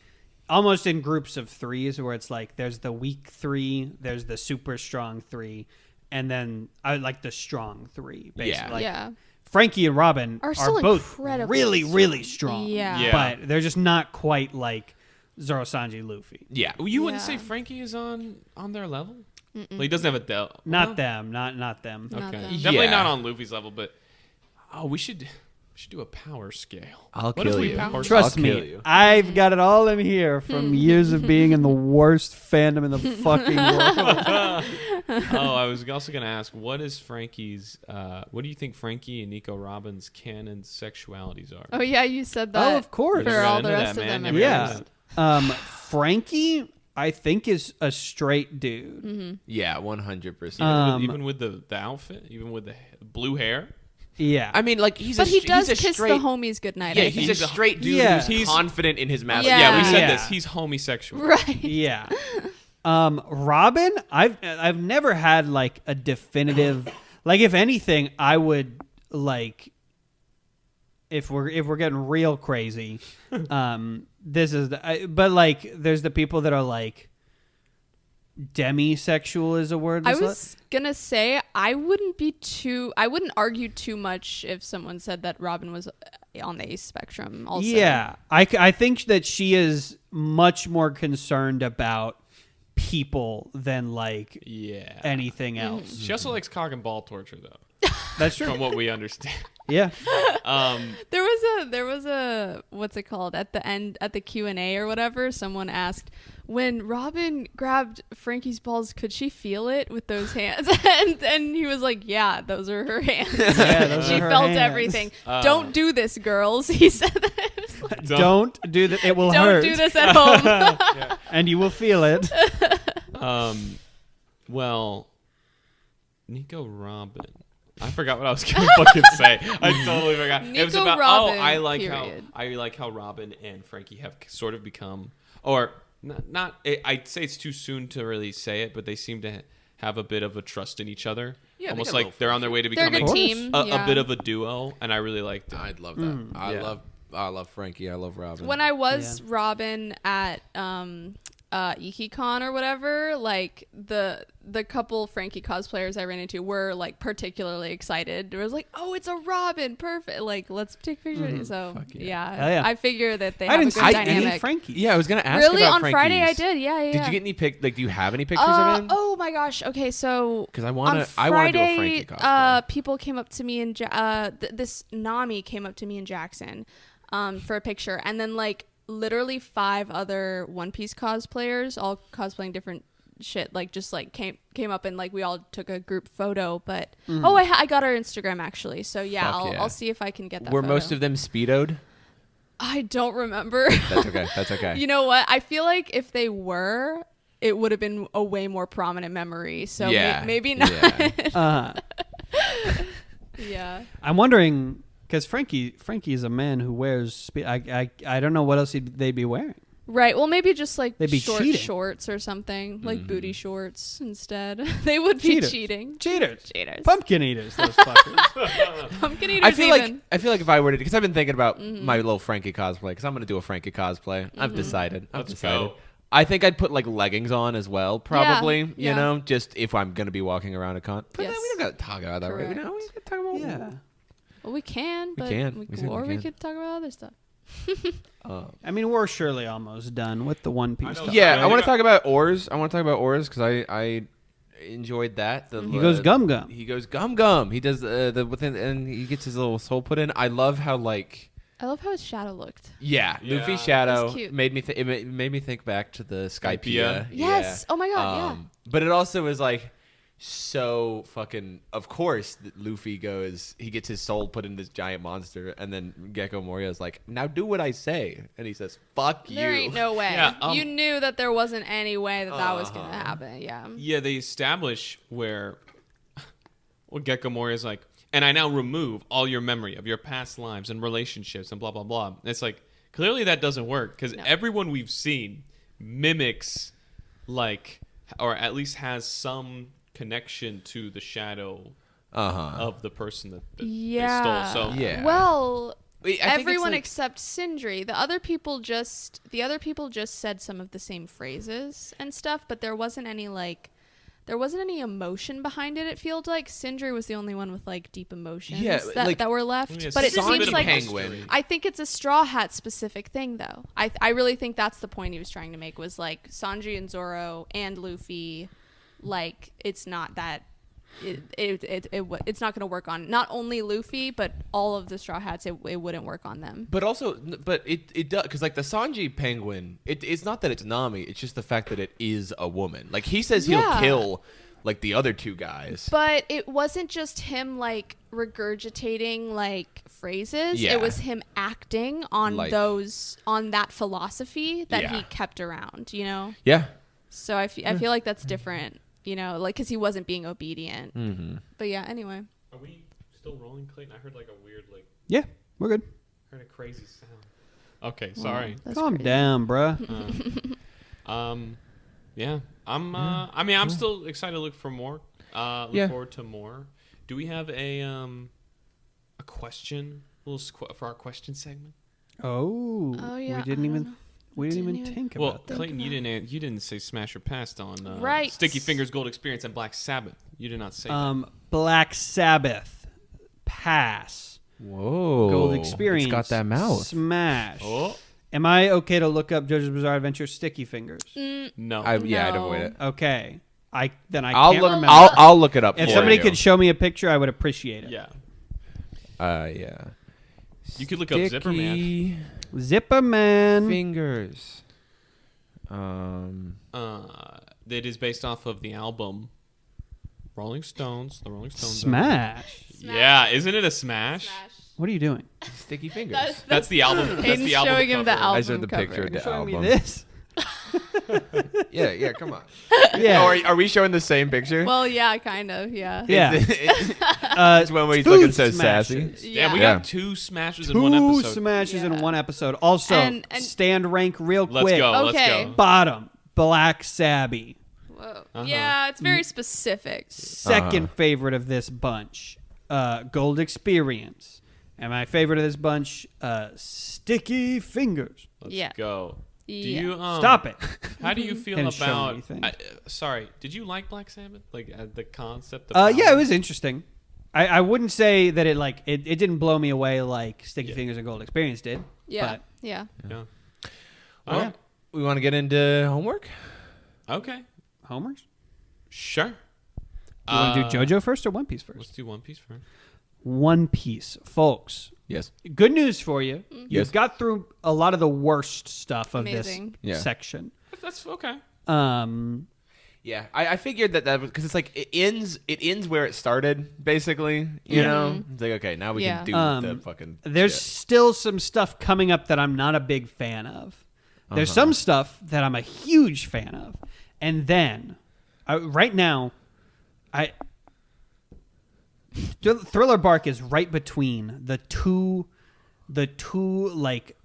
almost in groups of 3s where it's like there's the weak 3, there's the super strong 3, and then I like the strong 3, basically. Yeah. Frankie and Robin are still both incredibly really, strong. really strong. Yeah. But they're just not quite like Zoro, Sanji, Luffy. Yeah. You wouldn't say Frankie is on their level? Well, he doesn't have a Del. Not them. Not them. Not Okay. them. Definitely not on Luffy's level, but we should do a power scale. I'll What if kill we you. power Trust I'll kill me, you. I've got it all in here from years of being in the worst fandom in the fucking world. I was also going to ask, what is Frankie's? What do you think Frankie and Nico Robin's canon sexualities are? Oh yeah, you said that. Oh, of course. For all the rest of them. Yeah. Frankie, I think, is a straight dude. Mm-hmm. Yeah, 100%. Even with the outfit, even with the blue hair. Yeah. I mean, like, He does kiss straight, the homies goodnight. Yeah, I he's think. a straight dude who's confident in his masculinity. Yeah. We said Yeah. this. He's homosexual. Right. Yeah. Robin, I've never had like a definitive, like, if anything, I would like, if we're getting real crazy, this is but like there's the people that are like demisexual is a word. I was gonna say I wouldn't argue too much if someone said that Robin was on the ace spectrum also. Yeah. I think that she is much more concerned about people than like anything else. She also likes cock and ball torture, though. That's true. From what we understand. Yeah. There was a what's it called at the end at the Q&A or whatever, someone asked, when Robin grabbed Frankie's balls, could she feel it with those hands? and he was like, yeah, those are her hands. Yeah, those she are her felt hands. everything. Don't do this, girls. He said that. It was like, Don't do that. It will don't hurt. do this at home. And you will feel it. Well, Nico Robin. I forgot what I was going to fucking say. I totally forgot. It was Nico about Robin, I like period. how Robin and Frankie have sort of become, or not. I'd say it's too soon to really say it, but they seem to have a bit of a trust in each other. Yeah, almost they got a like they're on their way to They're a becoming good team. a bit of a duo, and I really liked it. I'd love that. I love Frankie. I love Robin. When I was Robin at IkiCon or whatever, like the couple Frankie cosplayers I ran into were like particularly excited. It was like, oh, it's a Robin, perfect. Like, let's take pictures. So Fuck yeah. Hell yeah. I figure that they I have didn't a good see dynamic. any Frankie. Yeah, I was gonna ask Really, about on Friday I Frankie's. did. Yeah. Did you get any Like, do you have any pictures of him? Oh my gosh. Okay, so Because I on want to do Friday, a Frankie cosplay. people came up to me and this Nami came up to me and Jackson, for a picture, and then like literally 5 other One Piece cosplayers, all cosplaying different shit, like just like came up and like we all took a group photo. But I got our Instagram actually, so yeah, Fuck yeah. I'll see if I can get that. Were photo. most of them speedoed? I don't remember. That's okay. That's okay. You know what? I feel like if they were, it would have been a way more prominent memory. So Yeah. maybe not. Yeah. Yeah. I'm wondering because Frankie is a man who wears. I don't know what else they'd be wearing. Right. Well, maybe just like They'd be short cheating. shorts or something, like booty shorts instead. They would be Cheaters. cheating. Cheaters. Cheaters. Pumpkin eaters. Those fuckers. Pumpkin eaters. I feel even. like if I were to, because I've been thinking about my little Frankie cosplay, because I'm gonna do a Frankie cosplay. I've decided. Let's go. I think I'd put like leggings on as well, probably. You yeah. know, just if I'm gonna be walking around a con. But Yes. we don't gotta talk about that, right? We Correct. don't talk about. Yeah. Well, we can. But can. We certainly or we can. could talk about other stuff. I mean, we're surely almost done with the One Piece I know. stuff. Yeah, Yeah, I want you to talk about Oars. because I enjoyed that. He goes gum gum. He goes gum gum. He does the within, and he gets his little soul put in. I love how like. I love how his shadow looked. Yeah, Yeah. Luffy's shadow That's cute. made me it made me think back to the Skypiea. Skypiea. Yes. Oh my god. Yeah. But it also was like so fucking. Of course, that Luffy he gets his soul put in this giant monster, and then Gecko Morio's like, "Now do what I say," and he says, "Fuck There you." ain't no way. Yeah, You knew that there wasn't any way that was gonna happen. Yeah. Yeah, they establish where Gecko Moria is like, and I now remove all your memory of your past lives and relationships and blah, blah, blah. And it's like, clearly that doesn't work because everyone we've seen mimics, like, or at least has some connection to the shadow of the person that Yeah. they stole. So, Yeah. Well, I think it's everyone like- except Sindri. The other people just said some of the same phrases and stuff, but there wasn't any emotion behind it. It felt like Sindri was the only one with like deep emotions Yeah, like- that were left. Yeah, But it some bit seems of like Penguin. I think it's a Straw Hat specific thing, though. I really think that's the point he was trying to make, was like Sanji and Zoro and Luffy, like it's not that it's not going to work on not only Luffy but all of the Straw Hats. It wouldn't work on them. But it does, because like the Sanji penguin, it's not that it's Nami, it's just the fact that it is a woman. Like he says he'll Yeah. kill like the other 2 guys. But it wasn't just him like regurgitating like phrases. Yeah. It was him acting on Like- on that philosophy that Yeah. he kept around, you know? Yeah. So I feel like that's different, you know, like because he wasn't being obedient. Mm-hmm. But yeah, anyway. are we still rolling, Clayton? I heard like a weird, like, Yeah, we're good. heard a crazy sound. Okay, sorry. That's Calm crazy. down, bruh. Yeah, I mean, I'm still excited to look for more. Look forward to more. Do we have a question, for our question segment? Oh, yeah, we didn't I even don't know. we didn't Didn't even even- think Well, about that. Clayton, you didn't say smash or passed on Right. Sticky Fingers Gold Experience and Black Sabbath. You did not say that. Black Sabbath, pass. Whoa. Gold Experience, It's got that mouth. Smash. Oh Am I okay to look up JoJo's Bizarre Adventure Sticky Fingers? no. I'd No. avoid it. Okay, I I'll can't look. remember. I'll look it up. If for somebody you. could show me a picture, I would appreciate it. yeah, yeah. you could look up Zipper Man. Sticky Zipper Man. Fingers. It is based off of the album Rolling Stones. The Rolling Stones. Smash. Yeah, isn't it a smash? What are you doing? Sticky Fingers. That's the album. That's Hayden's the album. showing him the cover. album I showed the cover. picture of the Showing me album. this. Yeah, come on. Yeah. Are we showing the same picture? Well, yeah, kind of, yeah. Yeah. It's when he's Food looking so sassy. smashes. Damn, we Yeah. got 2 smashes in one Two episode. smashes in Yeah. one episode. Also, And- stand rank real Let's quick. go. Okay. Let's go. Bottom, Black Sabby. Whoa. Uh-huh. Yeah, it's very specific. Second favorite of this bunch, Gold Experience. And my favorite of this bunch, Sticky Fingers. Let's Yeah. go. Do you Stop it. How do you feel Didn't show about? anything. Sorry, did you like Black Sabbath? Like the concept of? Yeah, it was interesting. I wouldn't say that it didn't blow me away like Sticky Fingers and Gold Experience did. Yeah. But Yeah. Yeah. Well, we want to get into homework. Okay. Homers? Sure. Do you want to do JoJo first or One Piece first? Let's do One Piece first. One Piece, folks. Yes. Good news for you. Mm-hmm. You've got through a lot of the worst stuff of Amazing. this section. That's okay. Yeah, I figured that was because it's like it ends where it started, basically. You know, it's like okay, now we can do the fucking. There's shit. still some stuff coming up that I'm not a big fan of. There's some stuff that I'm a huge fan of, and then right now, Thriller Bark is right between the two like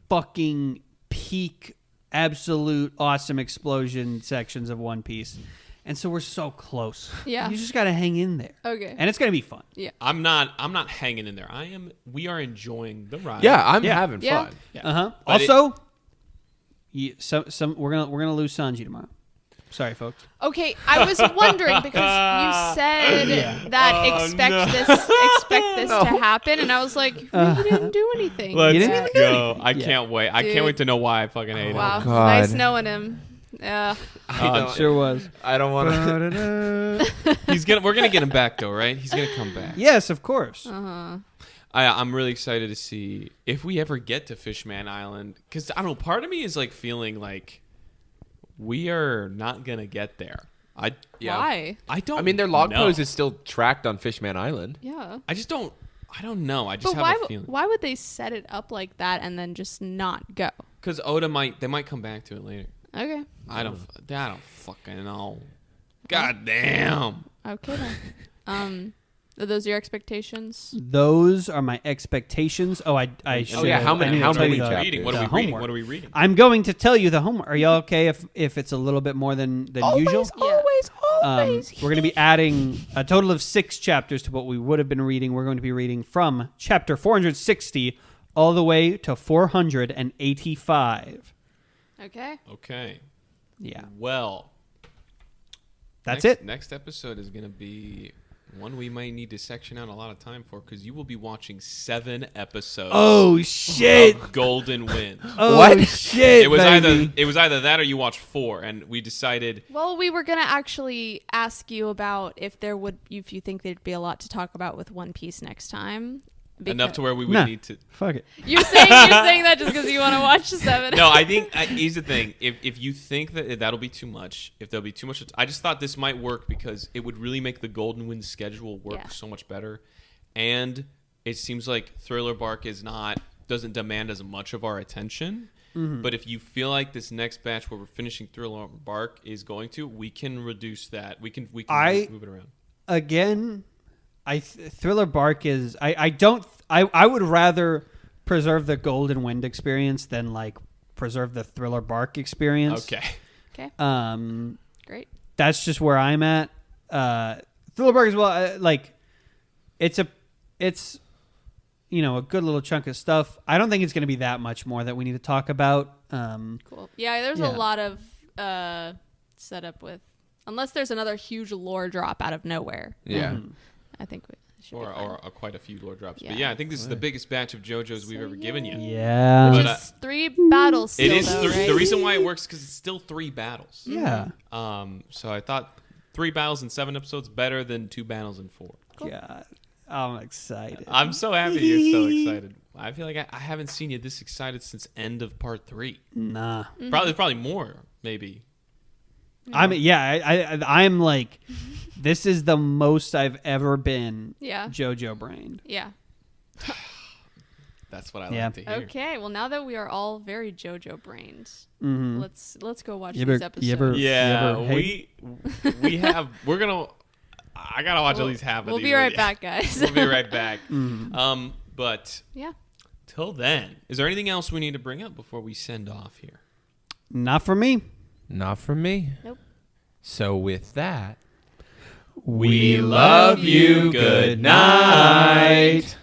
fucking peak absolute awesome explosion sections of One Piece. And so we're so close. Yeah. You just got to hang in there. Okay. And it's going to be fun. Yeah. I'm not hanging in there. We are enjoying the ride. Yeah, I'm having Yeah. fun. Uh-huh. But Also, we're going to lose Sanji tomorrow. Sorry, folks. Okay, I was wondering because you said that expect this to happen, and I was like, you didn't do anything. Let's You didn't even go. I can't wait. I can't Dude. wait to know why I fucking hate Wow, him. God. nice knowing him. Yeah. It sure was. I don't want to. We're gonna get him back though, right? He's gonna come back. Yes, of course. I'm really excited to see if we ever get to Fishman Island, because I don't know. Part of me is like feeling like we are not gonna get there. Why? I don't. I mean, their log know. pose is still tracked on Fishman Island. Yeah. I just don't. I don't know. I just But have a feeling why would they set it up like that and then just not go? because they might come back to it later. Okay. I don't fucking know. God damn. Okay then. Are those your expectations? Those are my expectations. Oh, I should. yeah, how many- I need to how tell many you the- chapters? Reading. What the are we reading? homework. What are we reading? I'm going to tell you the homework. Are y'all okay if it's a little bit more than usual? Always. We're going to be adding a total of 6 chapters to what we would have been reading. We're going to be reading from chapter 460 all the way to 485. Okay. Okay. Yeah, Well, that's next, it. Next episode is going to be one we might need to section out a lot of time for, because you will be watching 7 episodes. Oh shit! Of Golden Wind. Oh What? shit! It was baby. either that or you watch 4, and we decided. Well, we were gonna actually ask you about if you think there'd be a lot to talk about with One Piece next time. Enough to where we would Nah. need to. Fuck it. You're saying that just because you want to watch 7. No, I think here's the thing. If you think that that'll be too much, if there'll be too much, I just thought this might work because it would really make the Golden Wind schedule work so much better, and it seems like Thriller Bark doesn't demand as much of our attention. Mm-hmm. But if you feel like this next batch where we're finishing Thriller Bark is going to, we can reduce that. We can move it around. Again, Thriller Bark is I would rather preserve the Golden Wind experience than like preserve the Thriller Bark experience. Okay. Great. That's just where I'm at. Thriller Bark as well. It's a good little chunk of stuff. I don't think it's going to be that much more that we need to talk about. Cool. Yeah, there's a lot of setup with, unless there's another huge lore drop out of nowhere. Yeah. I think we should be fine. Or quite a few lore drops. Yeah. But yeah, I think this is the biggest batch of JoJo's we've ever given you. Yeah. But, Just 3 battles. It Still, is though, right? the reason why it works because it's still 3 battles. Yeah. So I thought 3 battles in 7 episodes better than 2 battles in 4. God, I'm excited. I'm so happy you're so excited. I feel like I haven't seen you this excited since end of part 3. Nah. Probably more, maybe. I'm like, this is the most I've ever been. Yeah. JoJo brained. Yeah. That's what I Yeah. like to hear. Okay. Well, now that we are all very JoJo brained, Mm-hmm. let's go watch You these ever- episodes. you ever- Yeah, hate- I gotta watch at least half of We'll these. be right back, guys. We'll be right back. Mm-hmm. But Yeah. till then, is there anything else we need to bring up before we send off here? Not for me. Not for me. Nope. So with that, We love you. Good night.